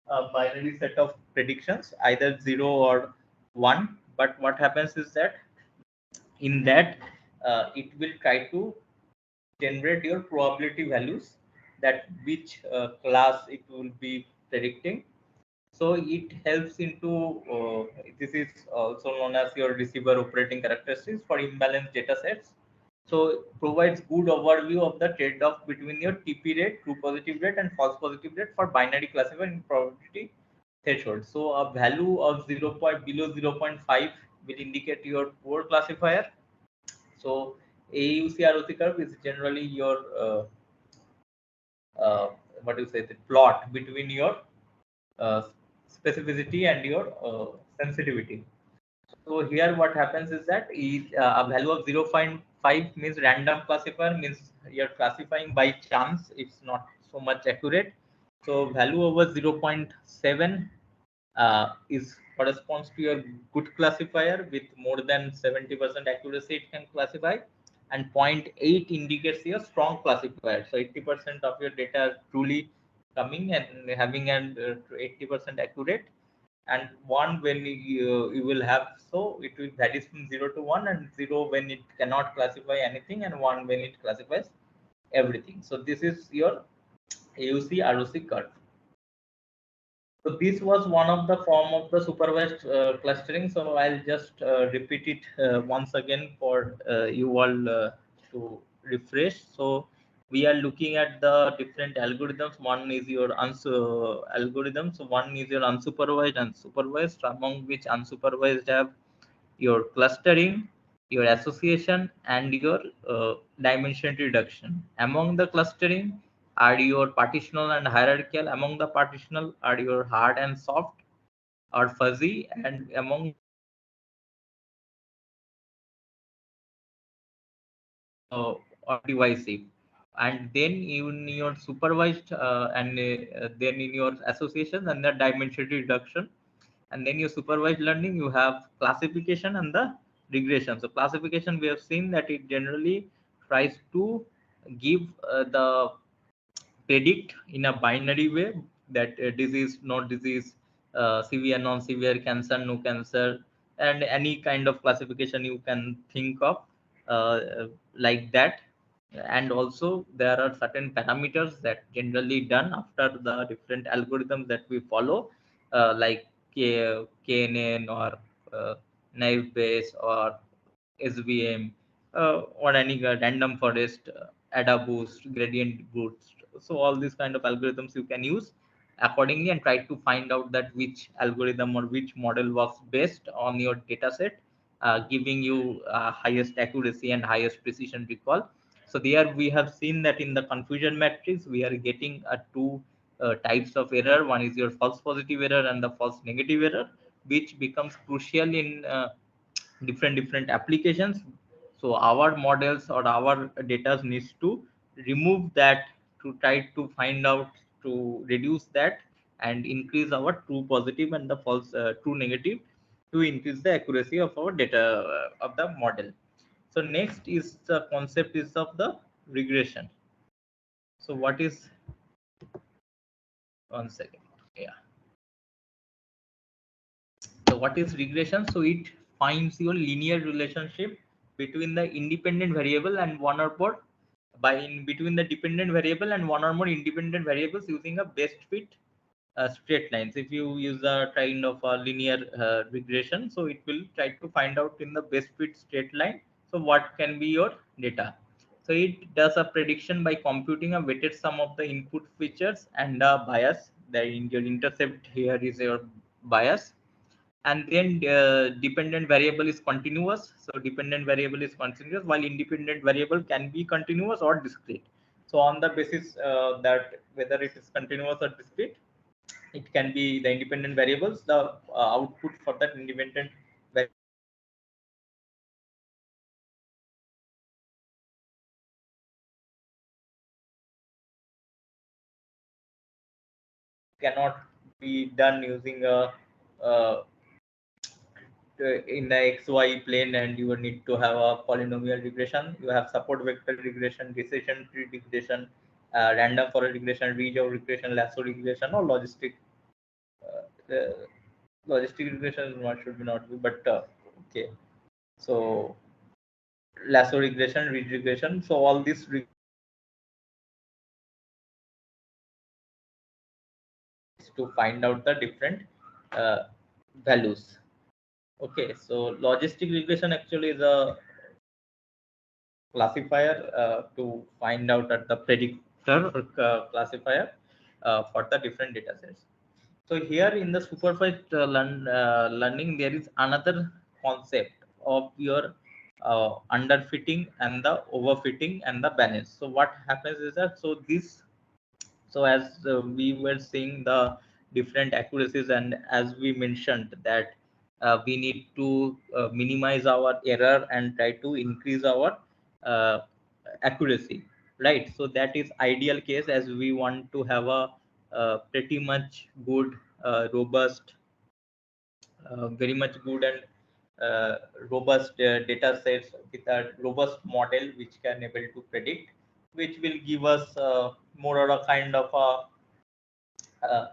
a binary set of predictions, either 0 or 1. But what happens is that in that it will try to generate your probability values, that which class it will be predicting. So it helps into this is also known as your receiver operating characteristics for imbalanced data sets. So provides good overview of the trade-off between your TP rate, true positive rate, and false positive rate for binary classifier in probability threshold. So a value of below 0.5 will indicate your poor classifier. So AUC ROC curve is generally your uh, what do you say, the plot between your uh, specificity and your sensitivity. So here what happens is that a value of 0.5 means random classifier, means you're classifying by chance, it's not so much accurate. So value over 0.7 is corresponds to your good classifier with more than 70% accuracy it can classify, and zero point 0.8 indicates your strong classifier. So 80% of your data are truly coming and having an 80% accurate, and one when you will have, so it will varies from 0 to 1, and 0 when it cannot classify anything, and 1 when it classifies everything. So this is your AUC ROC curve. So this was one of the form of the supervised clustering. So I'll just repeat it once again for you all to refresh. So we are looking at the different algorithms. One is your algorithms. One is your unsupervised and supervised, among which unsupervised have your clustering, your association, and your dimension reduction. Among the clustering are your partitional and hierarchical. Among the partitional are your hard and soft or fuzzy, and among or divisive. And then in your supervised and then in your association and the dimension reduction, and then your supervised learning, you have classification and the regression. So classification, we have seen that it generally tries to give the predict in a binary way that disease, not disease, severe, non-severe, cancer, no cancer, and any kind of classification you can think of like that. And also there are certain parameters that generally done after the different algorithms that we follow, like KNN or naive Bayes or SVM, or any random forest, ADA boost, gradient boost. So all these kind of algorithms you can use accordingly and try to find out that which algorithm or which model works best on your data set, giving you highest accuracy and highest precision recall. So there we have seen that in the confusion matrix, we are getting two types of error. One is your false positive error and the false negative error, which becomes crucial in different applications. So our models or our data needs to remove that, to try to find out, to reduce that and increase our true positive and the false true negative, to increase the accuracy of our data of the model. So next is the concept is of the regression. So what is, one second, yeah. So what is regression? So it finds your linear relationship between the independent variable and one or more, by in between the dependent variable and one or more independent variables using a best fit straight lines. If you use a kind of a linear regression, so it will try to find out in the best fit straight line. So what can be your data? So it does a prediction by computing a weighted sum of the input features and a bias. The in your intercept here is your bias, and then dependent variable is continuous. So dependent variable is continuous, while independent variable can be continuous or discrete. So on the basis that whether it is continuous or discrete, it can be the independent variables, the output for that independent variable cannot be done using a in the XY plane, and you will need to have a polynomial regression. You have support vector regression, decision tree regression, random forest regression, region regression, lasso regression, or logistic. The logistic regression what should be not be, but okay. So lasso regression, ridge regression. So all these to find out the different uh, values. Okay, so logistic regression actually is a classifier to find out at the predictor or classifier for the different data sets. So here in the supervised learning, there is another concept of your underfitting and the overfitting and the balance. So what happens is that so as we were seeing the different accuracies, and as we mentioned that we need to minimize our error and try to increase our uh, accuracy, right? So that is ideal case, as we want to have a pretty much good robust very much good and robust data sets with a robust model which can able to predict, which will give us more or a kind of uh,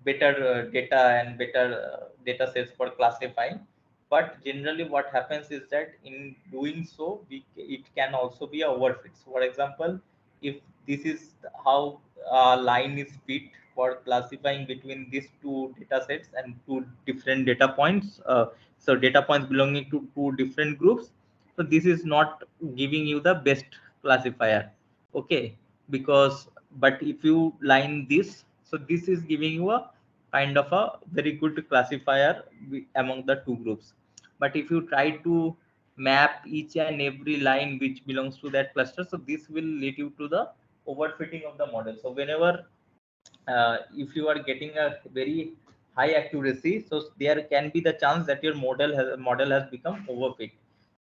better data and better data sets for classifying. But generally what happens is that in doing so it can also be a overfit. So for example, if this is how a line is fit for classifying between these two data sets and two different data points, so data points belonging to two different groups, so this is not giving you the best classifier, okay? Because but if you line this, so this is giving you a kind of a very good classifier among the two groups. But if you try to map each and every line which belongs to that cluster, so this will lead you to the overfitting of the model. So whenever if you are getting a very high accuracy, so there can be the chance that your model has become overfit.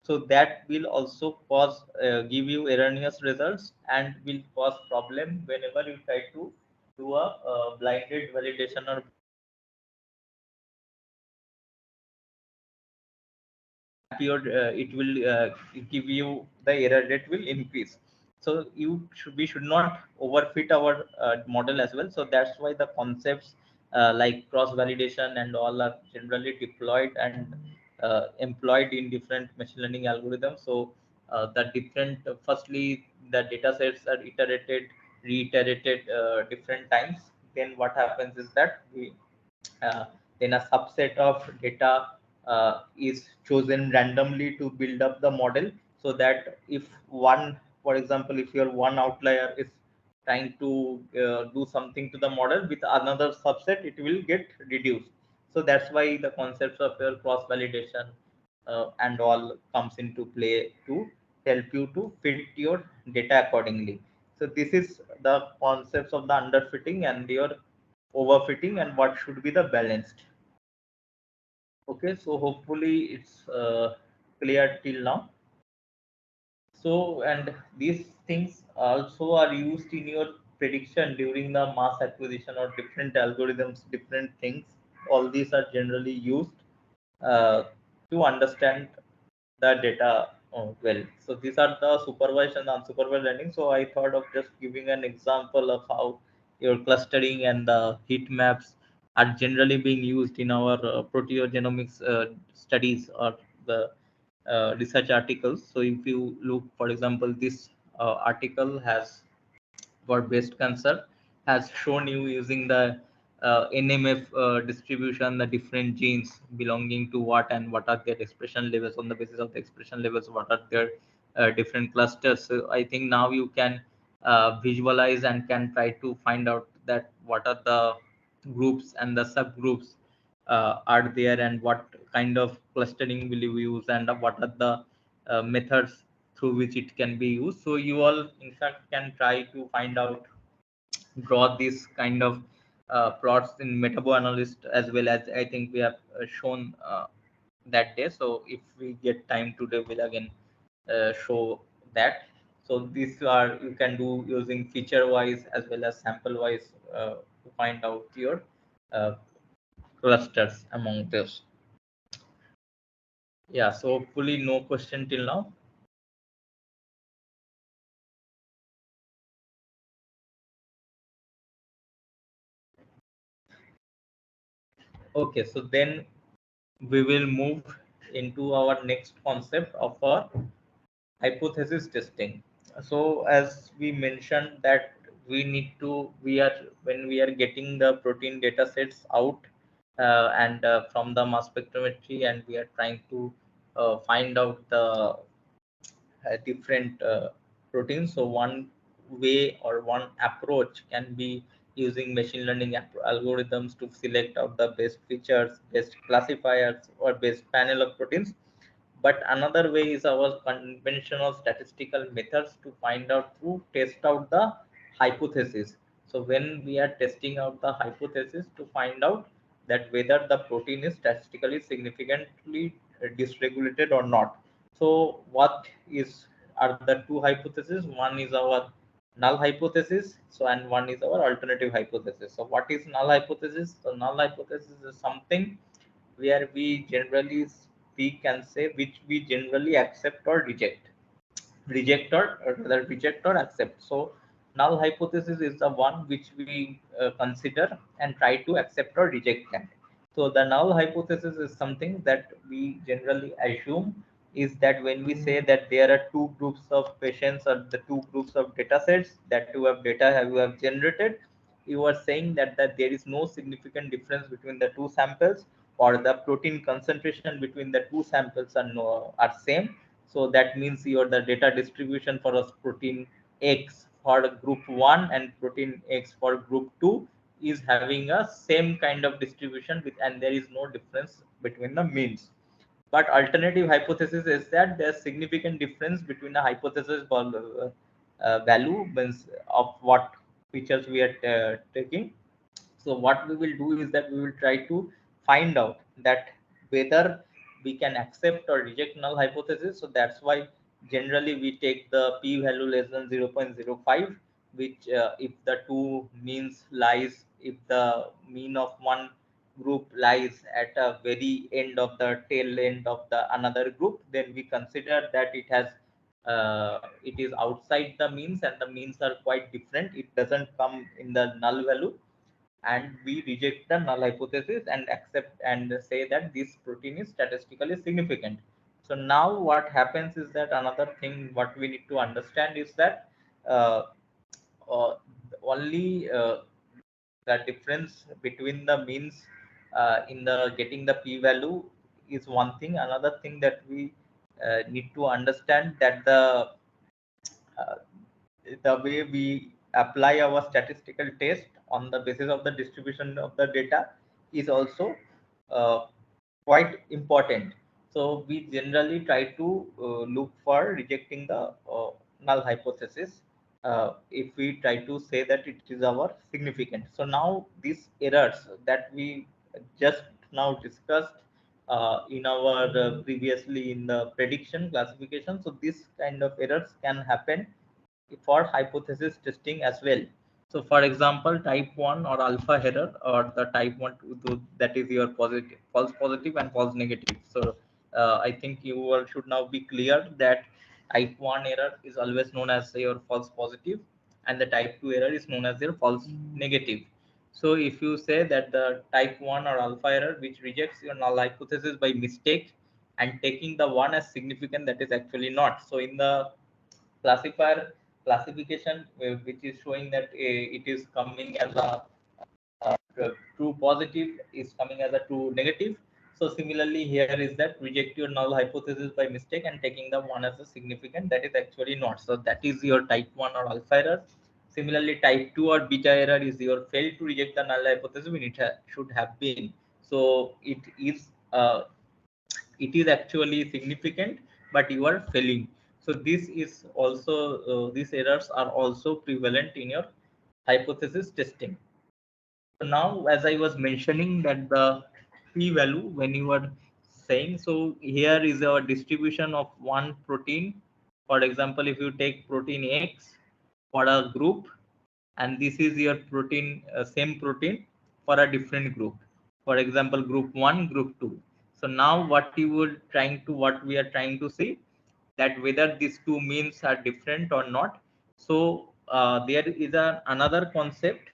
So that will also cause give you erroneous results and will cause problem whenever you try to do a blinded validation or your it will give you the error rate will increase. So we should not overfit our model as well. So that's why the concepts like cross validation and all are generally deployed and employed in different machine learning algorithms. So the different firstly the data sets are reiterated different times. Then what happens is that uh, then a subset of data is chosen randomly to build up the model, so that if one, for example, if your one outlier is trying to do something to the model with another subset, it will get reduced. So that's why the concepts of your cross validation and all comes into play to help you to fit your data accordingly. So this is the concepts of the underfitting and your overfitting and what should be the balanced. Okay, so hopefully it's clear till now. So, and these things also are used in your prediction during the mass acquisition or different algorithms, different things. All these are generally used uh, to understand the data well. So these are the supervised and unsupervised learning. So I thought of just giving an example of how your clustering and the heat maps are generally being used in our proteogenomics studies or the research articles. So if you look, for example, this article has for breast cancer has shown you using the NMF distribution, the different genes belonging to what and what are their expression levels. On the basis of the expression levels, what are their different clusters. So I think now you can visualize and can try to find out that what are the groups and the subgroups are there and what kind of clustering will you use and what are the methods through which it can be used. So you all in fact can try to find out, draw this kind of plots in metabo analyst as well, as I think we have shown that day. So if we get time today, we'll again show that. So these are you can do using feature wise as well as sample wise to find out your uh, clusters among this. Yeah, so hopefully no question till now. Okay, so then we will move into our next concept of our hypothesis testing. So as we mentioned that we are when we are getting the protein data sets out and from the mass spectrometry, and we are trying to find out the different proteins. So one way or one approach can be using machine learning algorithms to select out the best features, best classifiers, or best panel of proteins. But another way is our conventional statistical methods to find out, to test out the hypothesis. So when we are testing out the hypothesis to find out that whether the protein is statistically significantly dysregulated or not. So what is are the two hypotheses? One is our null hypothesis, so and one is our alternative hypothesis. So what is null hypothesis? The null hypothesis is something where we generally speak and say which we generally accept or reject or rather reject or accept. So null hypothesis is the one which we consider and try to accept or reject them. So the null hypothesis is something that we generally assume is that when we say that there are two groups of patients or the two groups of data sets that you have generated, you are saying that there is no significant difference between the two samples, or the protein concentration between the two samples are same. So that means your the data distribution for a protein X for group 1 and protein X for group 2 is having a same kind of distribution with, and there is no difference between the means. But alternative hypothesis is that there's significant difference between the hypothesis value means of what features we are taking. So what we will do is that we will try to find out that whether we can accept or reject null hypothesis. So that's why generally we take the p-value less than 0.05, which if the two means lies, if the mean of one group lies at a very end of the tail end of the another group, then we consider that it is outside the means and the means are quite different. It doesn't come in the null value, and we reject the null hypothesis and accept and say that this protein is statistically significant. So now what happens is that another thing what we need to understand is that uh, uh, only the difference between the means in the getting the p-value is one thing. Another thing that we need to understand that uh, the way we apply our statistical test on the basis of the distribution of the data is also uh, quite important. So we generally try to look for rejecting the null hypothesis if we try to say that it is our significant. So now these errors that we just now discussed in our previously in the prediction classification, so this kind of errors can happen for hypothesis testing as well. So for example, type 1 or alpha error, or the type 1 that is your positive, false positive and false negative. So I think you all should now be clear that type 1 error is always known as your false positive, and the type 2 error is known as your false negative. So if you say that the type 1 or alpha error which rejects your null hypothesis by mistake and taking the one as significant, that is actually not. So in the classification which is showing that it is coming as a true positive is coming as a true negative. So similarly here is that reject your null hypothesis by mistake and taking the one as a significant, that is actually not. So that is your type 1 or alpha error. Similarly, type 2 or beta error is your fail to reject the null hypothesis when it should have been. So it is actually significant, but you are failing. So this is also these errors are also prevalent in your hypothesis testing. So now, as I was mentioning that the p-value when you are saying, so here is our distribution of one protein. For example, if you take protein X for a group, and this is your protein, same protein for a different group. For example, group 1, group 2. So now what we are trying to see that whether these two means are different or not. So there is another concept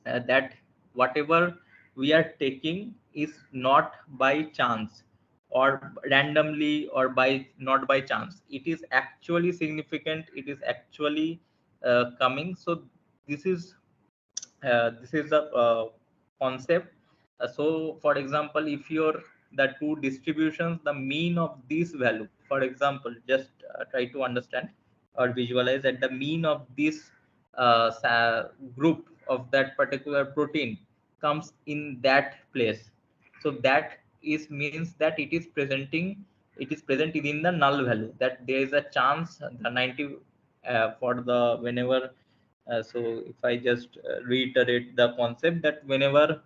that whatever we are taking is not by chance or randomly or by not by chance. It is actually significant. It is actually coming. So this is this is a concept. So for example, if your the two distributions, the mean of this value, for example, just try to understand or visualize that the mean of this group of that particular protein comes in that place. So that is means that it is present within the null value, that there is a chance the 90 for the whenever so if I just reiterate the concept that whenever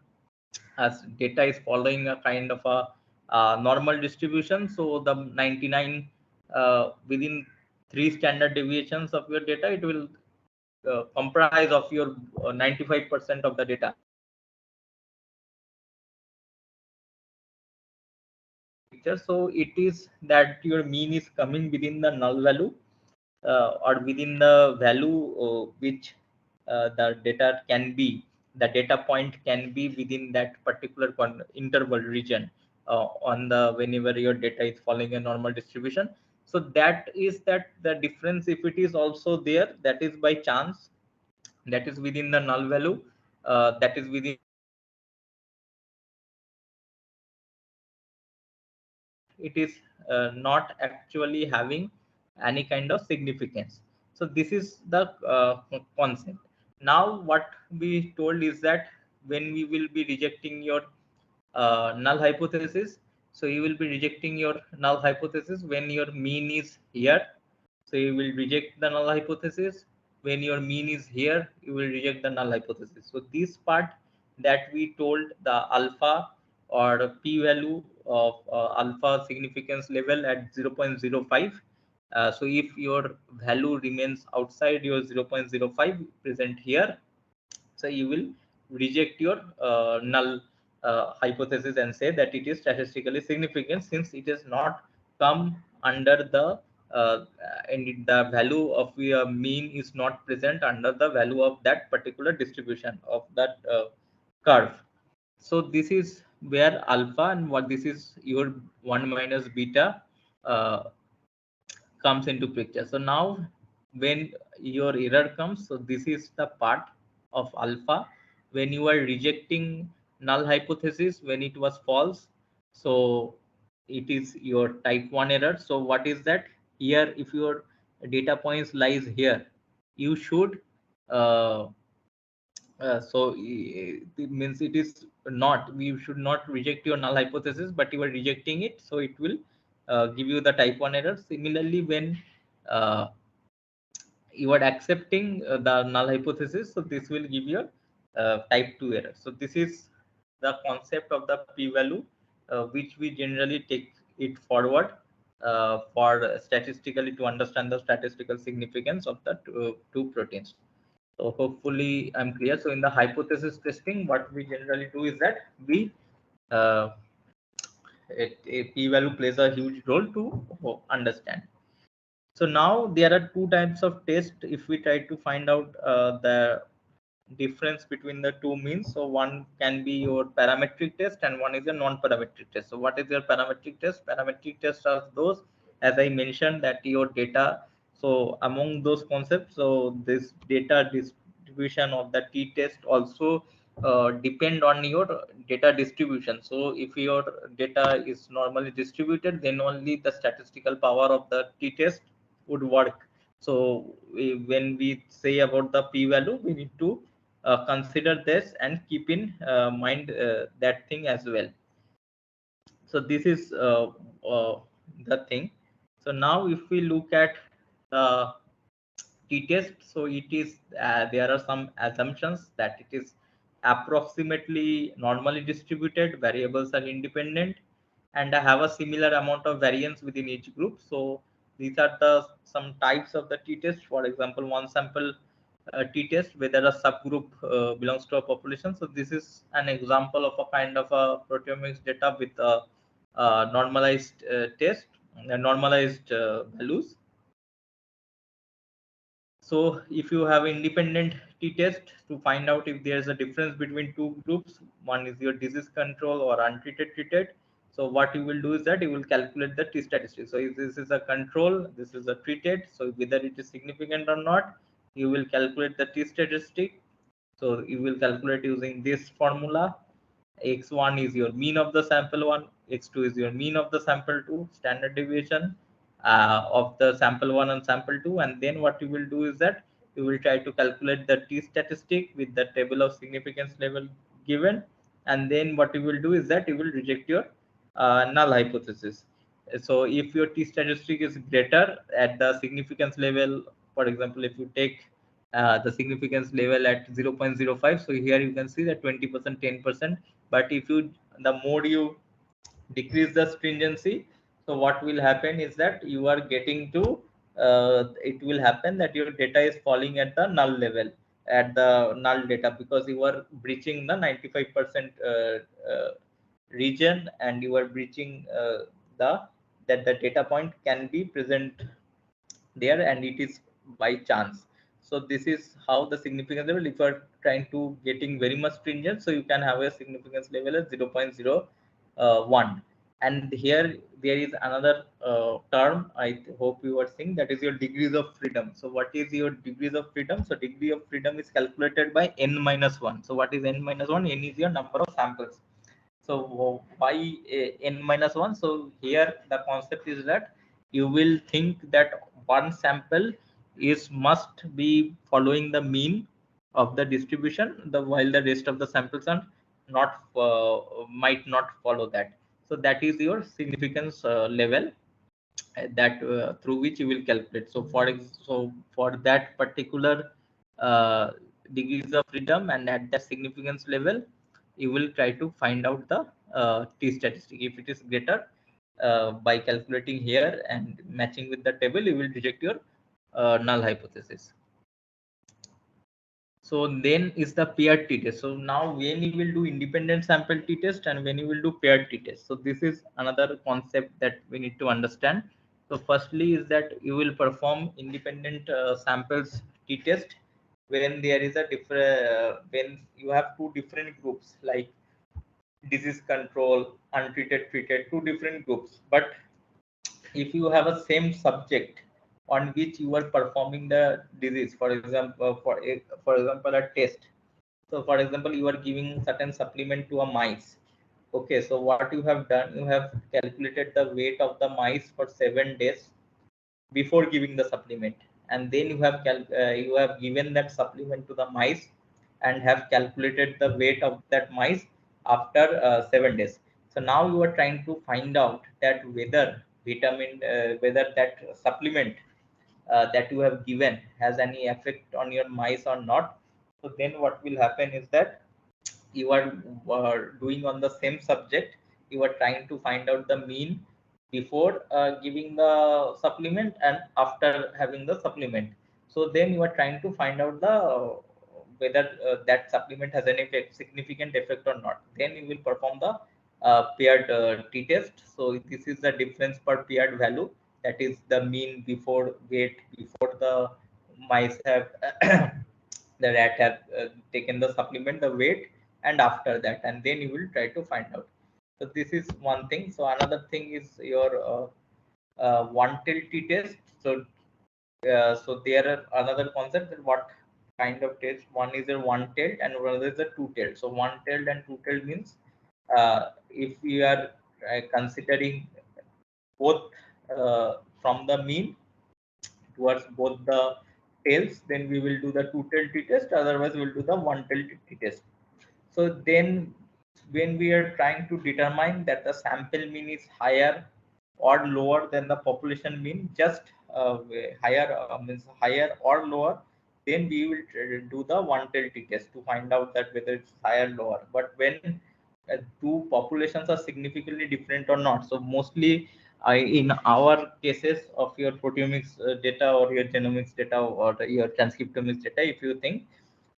as data is following a kind of a normal distribution, so the 99 within 3 standard deviations of your data, it will comprise of your 95% of the data. So it is that your mean is coming within the null value or within the value which the data can be, the data point can be within that particular interval region on the whenever your data is following a normal distribution. So that is that the difference, if it is also there, that is by chance, that is within the null value, that is within it is not actually having any kind of significance. So this is the concept. Now what we told is that when we will be rejecting your null hypothesis, so you will be rejecting your null hypothesis when your mean is here. So you will reject the null hypothesis when your mean is here, you will reject the null hypothesis. So this part that we told, the alpha or p value of alpha significance level at 0.05. So if your value remains outside your 0.05 present here, so you will reject your null hypothesis and say that it is statistically significant, since it has not come under the and the value of your mean is not present under the value of that particular distribution of that curve. So this is where alpha and what this is your 1 minus beta uh, comes into picture. So now when your error comes, so this is the part of alpha when you are rejecting null hypothesis when it was false. So it is your type 1 error. So what is that? Here, if your data points lies here, you should it means it is not, we should not reject your null hypothesis, but you are rejecting it, so it will give you the type 1 error. Similarly, when uh, you are accepting the null hypothesis, so this will give you type 2 error. So this is the concept of the p value, which we generally take it forward for statistically to understand the statistical significance of the two proteins. So hopefully I'm clear. So in the hypothesis testing, what we generally do is that we uh, a p-value plays a huge role to understand. So now there are two types of test if we try to find out the difference between the two means. So one can be your parametric test and one is a non-parametric test. So what is your parametric test? Parametric tests are those, as I mentioned, that your data. So among those concepts, so this data distribution of the t-test also depend on your data distribution. So if your data is normally distributed, then only the statistical power of the t-test would work. So when we say about the p-value, we need to consider this and keep in mind that thing as well. So this is the thing. So now if we look at the t-test, so it is there are some assumptions that it is approximately normally distributed, variables are independent, and have a similar amount of variance within each group. So these are the some types of the t-test. For example, one sample t-test whether a subgroup belongs to a population. So this is an example of a kind of a proteomics data with a, normalized test, normalized values. So if you have independent t-test to find out if there's a difference between two groups, one is your disease control or untreated treated. So what you will do is that you will calculate the t statistic. So if this is a control, this is a treated. So whether it is significant or not, you will calculate the t statistic. So you will calculate using this formula. X1 is your mean of the sample one, x2 is your mean of the sample 2, standard deviation of the sample 1 and sample 2, and then what you will do is that you will try to calculate the t statistic with the table of significance level given, and then what you will do is that you will reject your null hypothesis. So if your t statistic is greater at the significance level, for example, if you take the significance level at 0.05, so here you can see that 20%, 10%, but if you, the more you decrease the stringency, so what will happen is that you are getting to it will happen that your data is falling at the null level, at the null data, because you are breaching the 95% region, and you are breaching the that the data point can be present there, and it is by chance. So this is how the significance level, if you are trying to getting very much stringent, so you can have a significance level at 0.01. And here there is another term I hope you are seeing, that is your degrees of freedom. So what is your degrees of freedom? So degree of freedom is calculated by n minus 1. So what is n minus 1? N is your number of samples. So why n minus 1? So here the concept is that you will think that one sample is must be following the mean of the distribution, while the rest of the samples are not might not follow that. So that is your significance level that through which you will calculate. So for that particular uh, degrees of freedom and at that significance level, you will try to find out the t statistic. If it is greater, by calculating here and matching with the table, you will reject your null hypothesis. So then is the paired t-test. So now when you will do independent sample t-test and when you will do paired t-test. So this is another concept that we need to understand. So firstly is that you will perform independent samples t-test when there is a different, when you have two different groups like disease control, untreated, treated, two different groups. But if you have a same subject on which you are performing the disease, for example, for example a test. So for example, you are giving certain supplement to a mice. Okay, so what you have done, you have calculated the weight of the mice for 7 days before giving the supplement, and then you have given that supplement to the mice and have calculated the weight of that mice after 7 days. So now you are trying to find out that whether that supplement that you have given has any effect on your mice or not. So then what will happen is that you are doing on the same subject, you are trying to find out the mean before giving the supplement and after having the supplement. So then you are trying to find out the whether that supplement has any significant effect or not. Then you will perform the paired t-test. So this is the difference per paired value, that is the mean before weight, before the mice have the rat have taken the supplement, the weight, and after that, and then you will try to find out. So this is one thing. So another thing is your one-tailed t-test. So there are another concept that what kind of test. One is a one-tailed and one is a two-tailed. So one-tailed and two-tailed means if we are considering both from the mean towards both the tails, then we will do the two-tailed t-test. Otherwise, we will do the one-tailed t-test. So then when we are trying to determine that the sample mean is higher or lower than the population mean, just higher means higher or lower, then we will do the one-tailed t-test to find out that whether it's higher or lower. But when two populations are significantly different or not, so mostly in our cases of your proteomics data or your genomics data or your transcriptomics data, if you think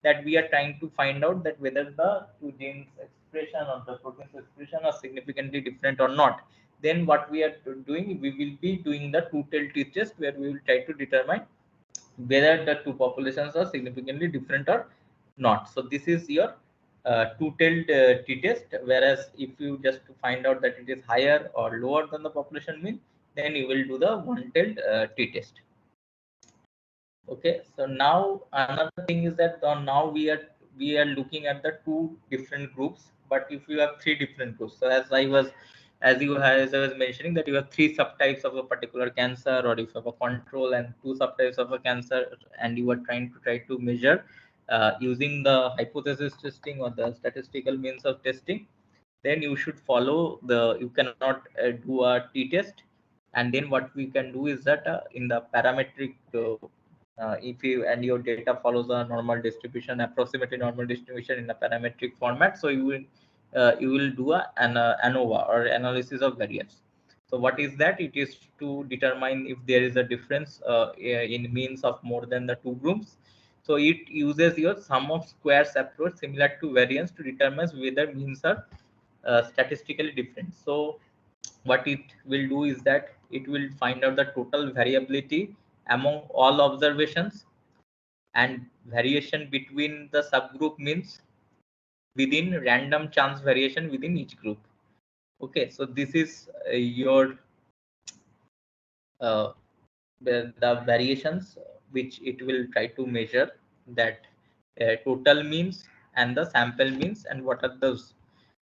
that we are trying to find out that whether the two genes expression or the proteins expression are significantly different or not, then what we are doing, we will be doing the two-tailed t-test where we will try to determine whether the two populations are significantly different or not. So this is your two-tailed t-test. Whereas if you just find out that it is higher or lower than the population mean, then you will do the one-tailed t-test. Okay, so now another thing is that now we are looking at the two different groups. But if you have three different groups, so as I was as I was mentioning, that you have 3 subtypes of a particular cancer, or if you have a control and 2 subtypes of a cancer, and you are trying to measure using the hypothesis testing or the statistical means of testing, then you should follow you cannot do a t-test. And then what we can do is that in the parametric if you and your data follows a normal distribution, approximately normal distribution in a parametric format, so you will do an ANOVA, or analysis of variance. So what is that? It is to determine if there is a difference in means of more than the 2 groups. So it uses your sum of squares approach similar to variance to determine whether means are statistically different. So what it will do is that it will find out the total variability among all observations and variation between the subgroup means within random chance variation within each group. Okay, so this is your uh, the variations which it will try to measure, that total means and the sample means, and what are those.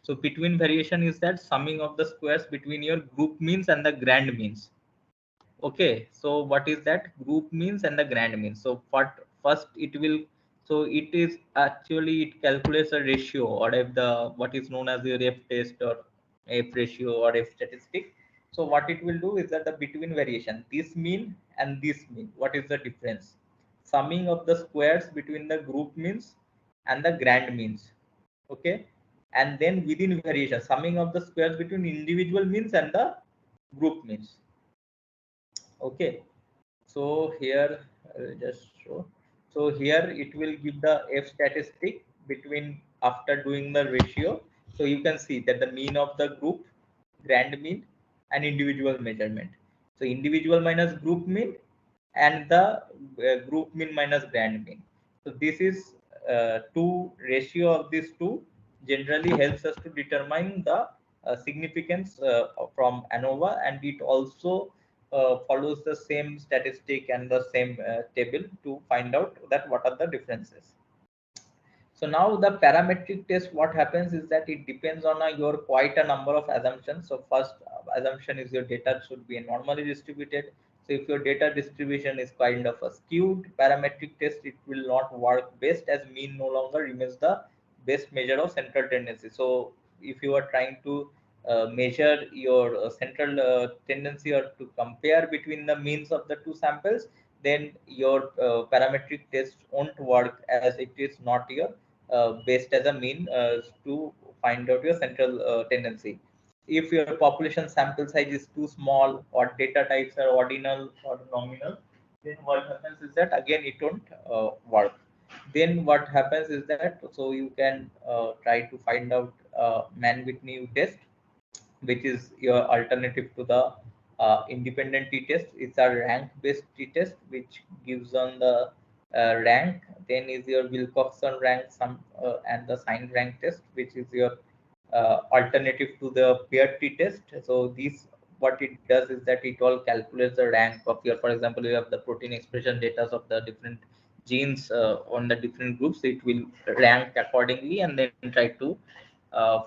So between variation is that summing of the squares between your group means and the grand means. Okay, so what is that group means and the grand means? So what first it will, so it is actually it calculates a ratio, or if the what is known as your F test or F ratio or F statistic. So what it will do is that the between variation, this mean and this mean, what is the difference? Summing of the squares between the group means and the grand means. Okay, and then within variation, summing of the squares between individual means and the group means. Okay, so here just show. So here it will give the F statistic between after doing the ratio. So you can see that the mean of the group, grand mean, and individual measurement. So individual minus group mean, and the group mean minus grand mean. So this is two ratio of these two generally helps us to determine the significance from ANOVA, and it also follows the same statistic and the same table to find out that what are the differences. So now the parametric test, what happens is that it depends on your quite a number of assumptions. So first assumption is your data should be normally distributed. So if your data distribution is kind of a skewed parametric test, it will not work best, as mean no longer remains the best measure of central tendency. So if you are trying to measure your central tendency, or to compare between the means of the 2 samples, then your parametric test won't work, as it is not your based as a mean to find out your central tendency. If your population sample size is too small, or data types are ordinal or nominal, then what happens is that again it won't work. Then what happens is that, so you can try to find out Man-Whitney test, which is your alternative to the independent t-test. It's a rank-based t-test which gives on the rank. Then is your Wilcoxon rank and the sign rank test, which is your alternative to the paired t-test. So this what it does is that it all calculates the rank of your, for example, you have the protein expression data of the different genes on the different groups. It will rank accordingly and then try to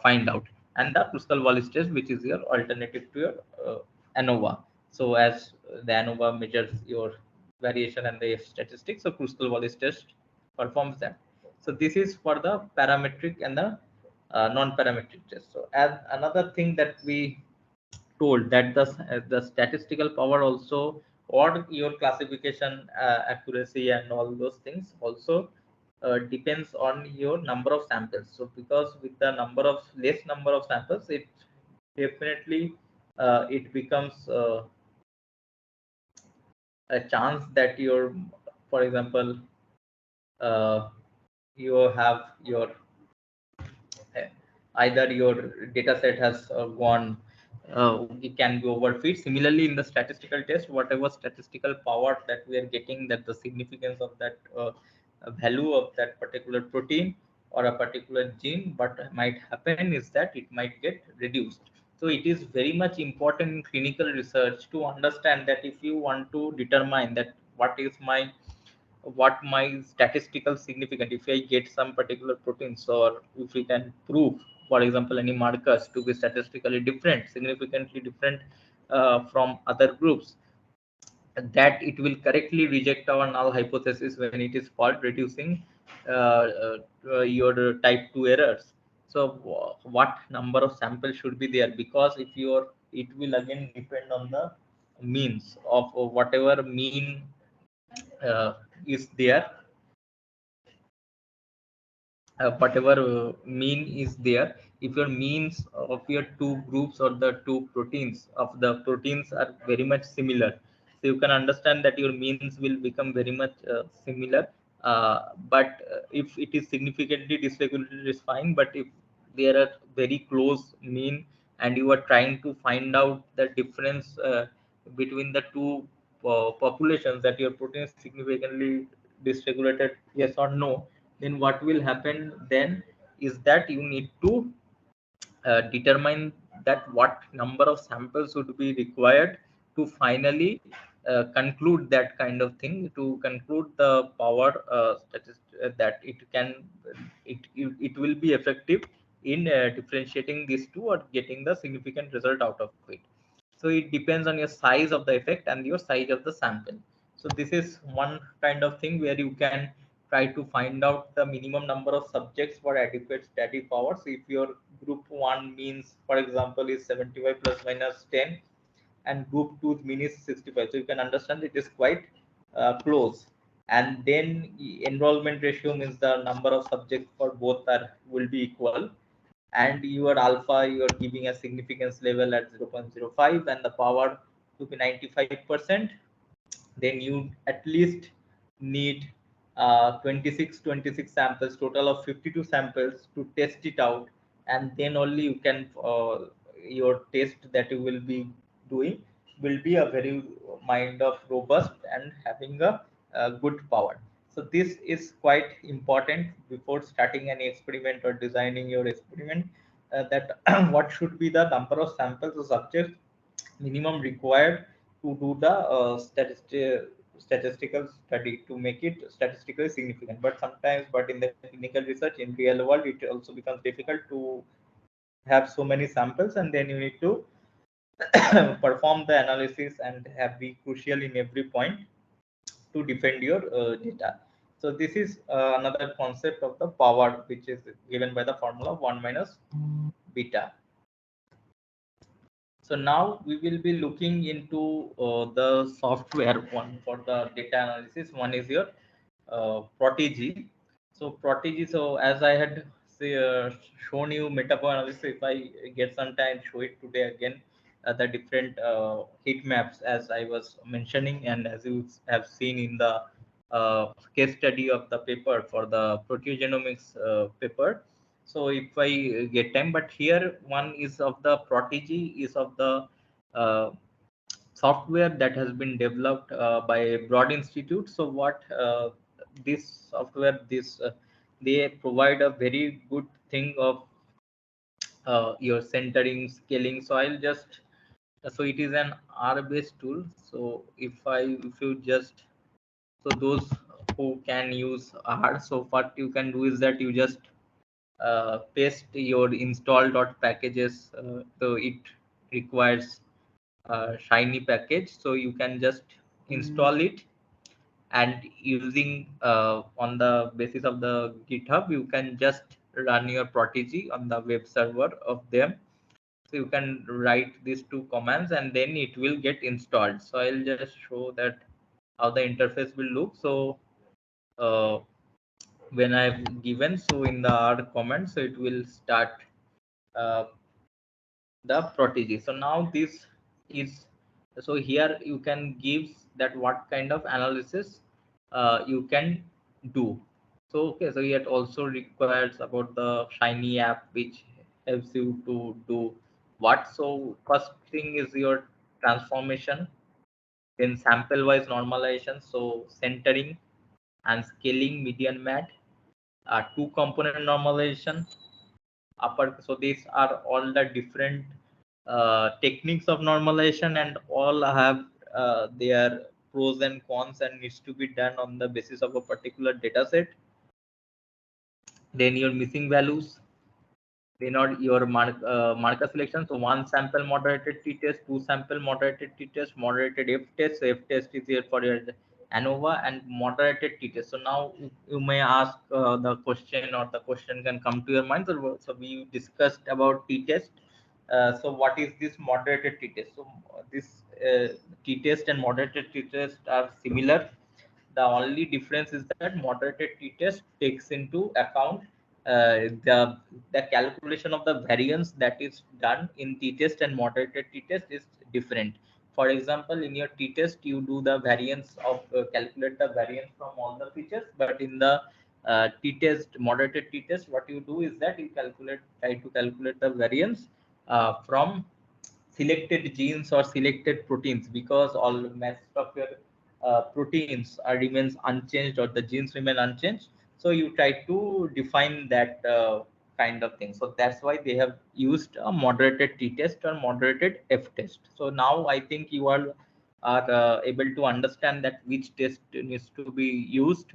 find out. And the Kruskal-Wallis test, which is your alternative to your ANOVA. So as the ANOVA measures your variation and the statistics, so Kruskal-Wallis test performs that. So this is for the parametric and the non-parametric test. So as another thing that we told, that the statistical power also, or your classification accuracy and all those things also depends on your number of samples. So because with the less number of samples, it definitely it becomes a chance that your, for example, uh, you have your either your data set has gone, it can be overfit. Similarly, in the statistical test, whatever statistical power that we are getting, that the significance of that value of that particular protein or a particular gene, what might happen is that it might get reduced. So it is very much important in clinical research to understand that if you want to determine that what is my what my statistical significance, if I get some particular proteins, or if we can prove, for example, any markers to be statistically different, significantly different from other groups, that it will correctly reject our null hypothesis when it is fault reducing your type 2 errors. So what number of samples should be there? Because if your, it will again depend on the means of whatever mean is there, whatever mean is there. If your means of your two groups or the two proteins of the proteins are very much similar, so you can understand that your means will become very much similar. But if it is significantly dysregulated, is fine. But if there are very close mean and you are trying to find out the difference between the two populations, that your protein is significantly dysregulated, yes or no, then what will happen then is that you need to determine that what number of samples would be required to finally conclude that kind of thing, to conclude the power that it can, it will be effective in differentiating these two or getting the significant result out of it. So it depends on your size of the effect and your size of the sample. So this is one kind of thing where you can try to find out the minimum number of subjects for adequate study power. So if your group 1 means, for example, is 75 plus minus 10, and group 2 mean is 65, so you can understand it is quite close. And then enrollment ratio means the number of subjects for both are will be equal, and your alpha you are giving a significance level at 0.05 and the power to be 95%, then you at least need 26 samples, total of 52 samples to test it out. And then only you can your test that you will be doing will be a very mind of robust and having a good power. So this is quite important before starting any experiment or designing your experiment, that what should be the number of samples or subjects minimum required to do the statistical study to make it statistically significant. But sometimes, but in the clinical research in real world, it also becomes difficult to have so many samples, and then you need to perform the analysis and have be crucial in every point to defend your data. So this is another concept of the power, which is given by the formula 1 minus beta. So now we will be looking into the software one for the data analysis. One is your Protigy. So Protigy. So as I had say, shown you metapo analysis, if I get some time, show it today again. The different heat maps, as I was mentioning, and as you have seen in the case study of the paper for the Proteogenomics paper. So if I get time, but here one is of the Protigy, is of the uh, software that has been developed by Broad Institute. So what this software, this they provide a very good thing of your centering, scaling. So I'll just so it is an R based tool. So if you just, so those who can use R, so what you can do is that you just paste your install.packages. So it requires shiny package, so you can just install it, and using on the basis of the GitHub, you can just run your Protigy on the web server of them. So you can write these two commands and then it will get installed. So I'll just show that how the interface will look. So uh, when I've given, so in the R command, so it will start uh, the Protegy. So now this is, so here you can give that what kind of analysis you can do. So okay, so it also requires about the Shiny app, which helps you to do what. So first thing is your transformation, then sample wise normalization, so centering and scaling, median mat, two component normalization, upper. So these are all the different techniques of normalization, and all have their pros and cons and needs to be done on the basis of a particular data set. Then your missing values, then not your marker selection. So one sample moderated t-test, two sample moderated t-test, moderated f-test. So f-test is here for your ANOVA and moderated t-test. So now you may ask the question, or the question can come to your mind. So we discussed about t-test. So what is this moderated t-test? So this t-test and moderated t-test are similar. The only difference is that moderated t-test takes into account the calculation of the variance that is done in t-test, and moderated t-test is different. For example, in your t-test, you do the variance of calculate the variance from all the features, but in the t-test, moderated t-test, what you do is that you try to calculate the variance from selected genes or selected proteins, because all most of your proteins are remains unchanged, or the genes remain unchanged. So you try to define that kind of thing. So that's why they have used a moderated t-test or moderated f-test. So now I think you are able to understand that which test needs to be used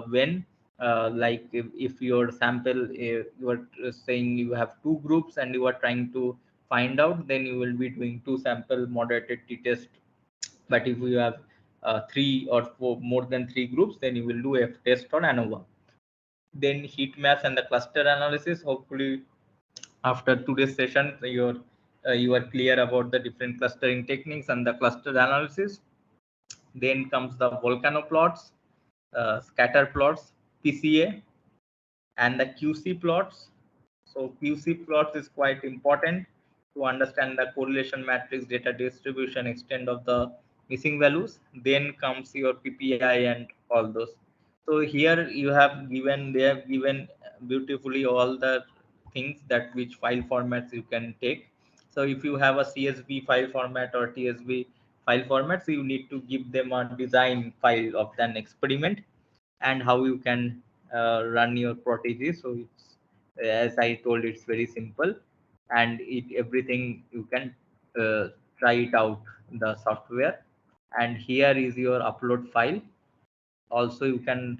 when like if your sample you are saying you have two groups and you are trying to find out, then you will be doing two sample moderated t-test. But if you have three or four, more than three groups, then you will do f-test or ANOVA. Then heat maps and the cluster analysis. Hopefully after today's session you are clear about the different clustering techniques and the cluster analysis. Then comes the volcano plots, scatter plots, PCA, and the QC plots. So QC plots is quite important to understand the correlation matrix, data distribution, extent of the missing values. Then comes your PPI and all those. So here they have given beautifully all the things that which file formats you can take. So if you have a CSV file format or TSV file format, so you need to give them a design file of an experiment and how you can run your Protegy. So it's, as I told, it's very simple, and everything you can try it out the software. And here is your upload file. Also you can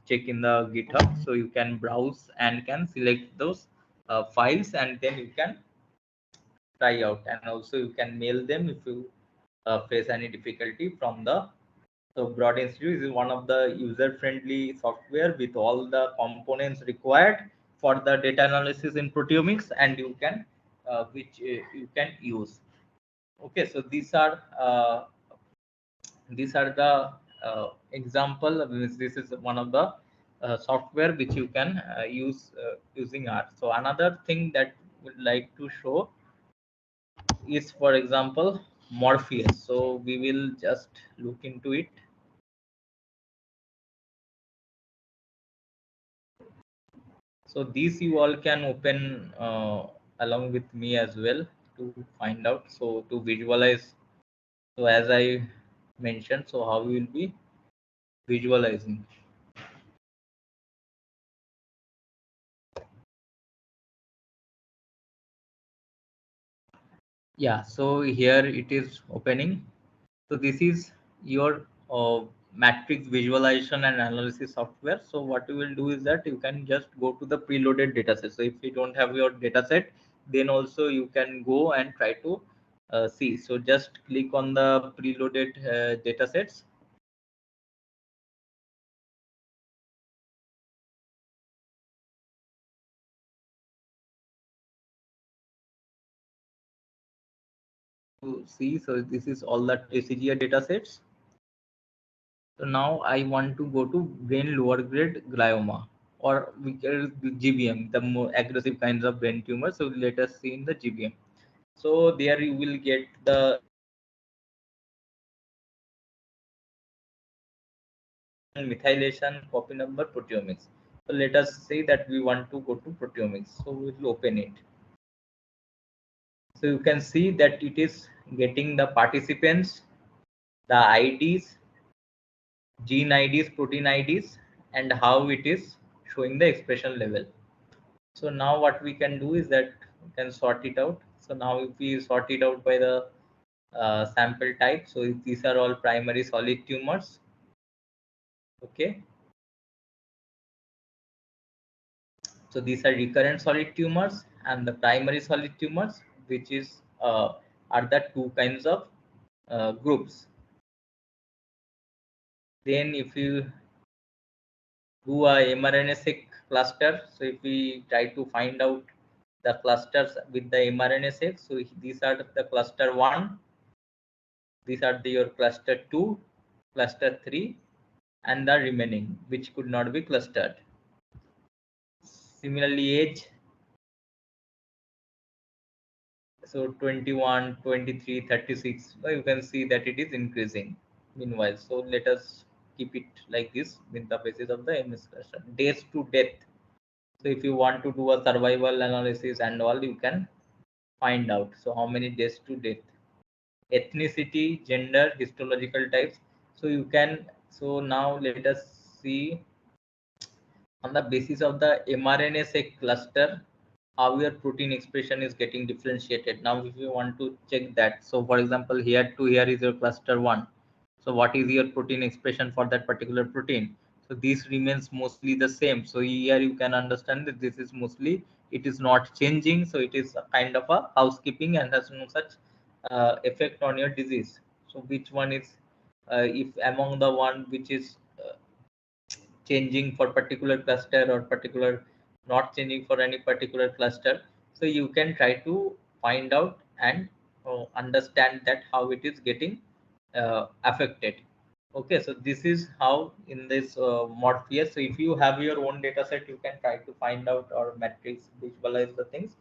check in the GitHub, so you can browse and can select those files, and then you can try out. And also you can mail them if you face any difficulty from the. So Broad Institute is one of the user-friendly software with all the components required for the data analysis in proteomics, and you can which you can use. Okay, so these are the example. This is one of the software which you can use using R. So another thing that would like to show is, for example, Morpheus. So we will just look into it. So these you all can open along with me as well to find out. So to visualize. So as I mentioned, so how we will be visualizing. Yeah, so here it is opening. So this is your matrix visualization and analysis software. So what you will do is that you can just go to the preloaded dataset. So if you don't have your dataset, then also you can go and try to see. So just click on the preloaded datasets. To see, so this is all the TCGA datasets. So now I want to go to brain lower grade glioma, or we can GBM, the more aggressive kinds of brain tumors. So let us see in the GBM. So there you will get the methylation, copy number, proteomics. So let us say that we want to go to proteomics. So we will open it. So you can see that it is getting the participants, the IDs, gene IDs, protein IDs, and how it is showing the expression level. So now what we can do is that we can sort it out. So now if we sort it out by the sample type. So these are all primary solid tumors. Okay. So these are recurrent solid tumors, and the primary solid tumors, which is are the two kinds of groups. Then if you do a mRNA-seq cluster, so if we try to find out the clusters with the mRNA-seq, so these are the cluster 1, these are your cluster 2, cluster 3, and the remaining, which could not be clustered. Similarly, age, so 21, 23, 36, you can see that it is increasing meanwhile. So let us keep it like this with the basis of the MS cluster. Days to death, so if you want to do a survival analysis and all, you can find out. So how many days to death, ethnicity, gender, histological types. So you can, so now let us see on the basis of the mRNA-seq cluster, how your protein expression is getting differentiated. Now, if you want to check that, so for example, here to here is your cluster 1. So what is your protein expression for that particular protein? So this remains mostly the same. So here you can understand that this is mostly, it is not changing. So it is a kind of a housekeeping and has no such effect on your disease. So which one is, if among the one which is changing for particular cluster or particular not changing for any particular cluster, so you can try to find out and understand that how it is getting affected. Okay, so this is how in this Morpheus. So if you have your own data set, you can try to find out or matrix visualize the things.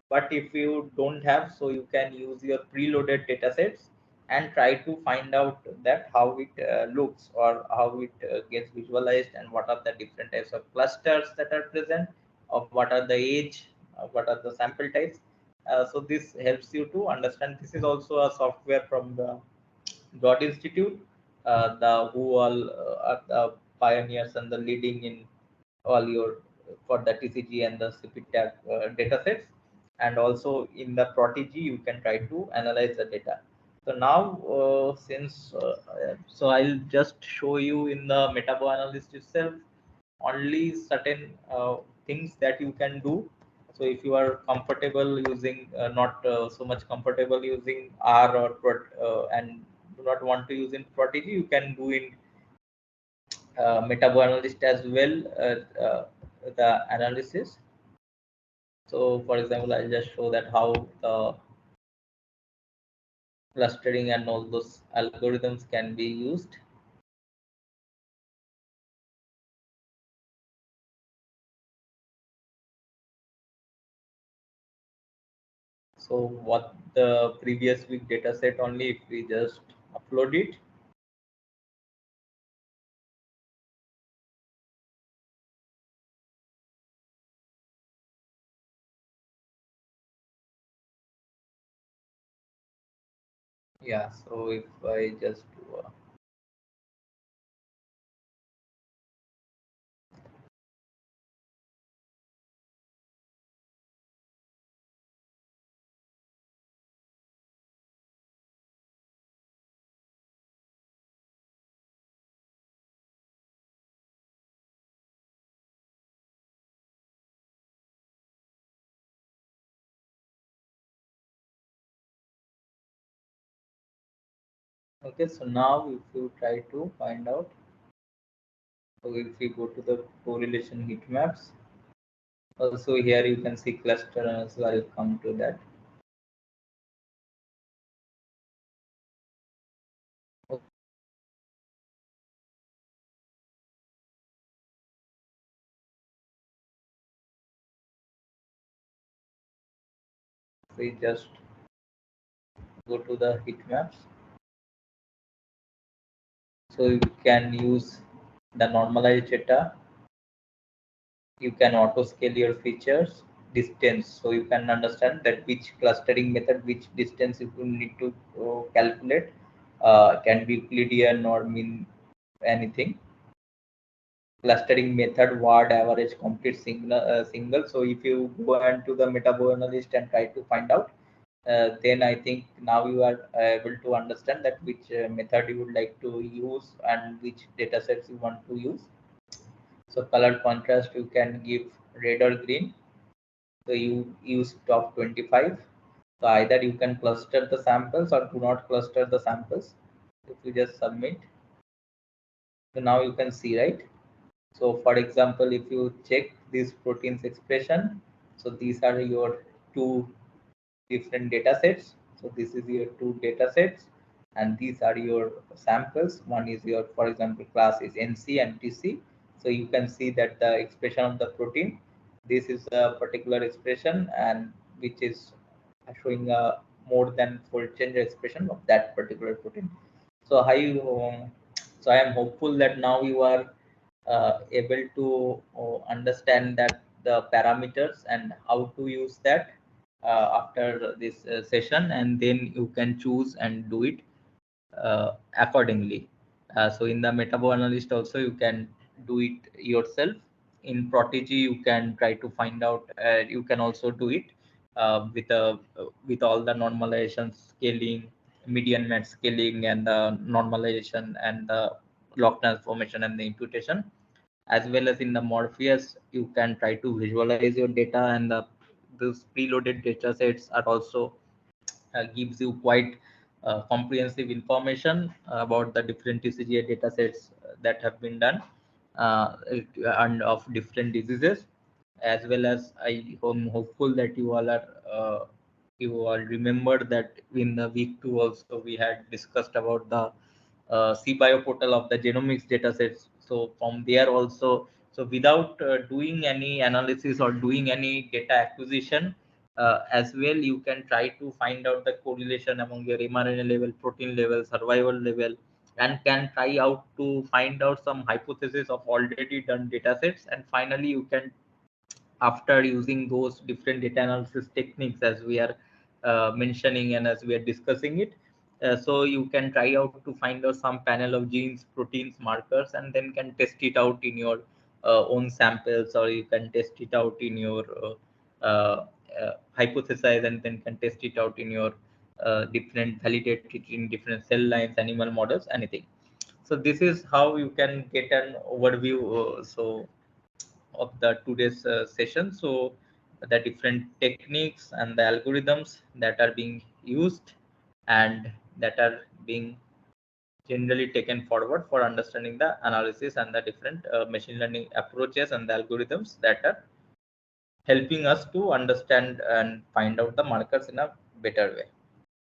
But if you don't have, so you can use your preloaded data sets and try to find out that how it looks or how it gets visualized, and what are the different types of clusters that are present, of what are the age, what are the sample types. So this helps you to understand. This is also a software from the God Institute, the who all are the pioneers and the leading in all your for the TCG and the CPTAG data sets. And also in the Protigy, you can try to analyze the data. So now, so I'll just show you in the Metabo analyst itself only certain things that you can do. So if you are comfortable using, not so much comfortable using R or and do not want to use in Protigy, you can do in Metabo analyst as well, the analysis. So for example, I'll just show that how the clustering and all those algorithms can be used. So what the previous week data set only, if we just upload it. Yeah, so if I just do okay, so now if you try to find out, so if we go to the correlation heat maps, also here you can see cluster, and so I'll come to that. We just go to the heat maps. So you can use the normalized data. You can auto scale your features, distance. So you can understand that which clustering method, which distance you will need to calculate. Can be Euclidean or mean anything. Clustering method, word average, complete single. So if you go into the Metabo analyst and try to find out, then I think now you are able to understand that which method you would like to use and which data sets you want to use. So color contrast, you can give red or green. So you use top 25. So either you can cluster the samples or do not cluster the samples. If you just submit, so now you can see, right? So for example, if you check this proteins expression, so these are your two different data sets. So this is your two data sets, and these are your samples. One is your, for example, class is NC and TC. So you can see that the expression of the protein, this is a particular expression, and which is showing a more than fold change expression of that particular protein. So how you, so I am hopeful that now you are able to understand that the parameters and how to use that after this session, and then you can choose and do it accordingly. So in the metabo analyst also you can do it yourself. In Protigy you can try to find out. You can also do it with all the normalization, scaling, median mat scaling, and the normalization and the log transformation and the imputation. As well as in the Morpheus, you can try to visualize your data, and those preloaded data sets are also gives you quite comprehensive information about the different TCGA data sets that have been done and of different diseases. As well as I am hopeful that you all remember that in the week 2 also we had discussed about the CBio portal of the genomics datasets. So from there also, so without doing any analysis or doing any data acquisition, as well, you can try to find out the correlation among your mRNA level, protein level, survival level, and can try out to find out some hypothesis of already done datasets. And finally, you can, after using those different data analysis techniques as we are mentioning and as we are discussing it, so you can try out to find out some panel of genes, proteins, markers, and then can test it out in your own samples, or you can test it out in your hypothesize, and then can test it out in your different, validate it in different cell lines, animal models, anything. So this is how you can get an overview. Of the today's session. So the different techniques and the algorithms that are being used and that are being generally taken forward for understanding the analysis and the different machine learning approaches and the algorithms that are helping us to understand and find out the markers in a better way.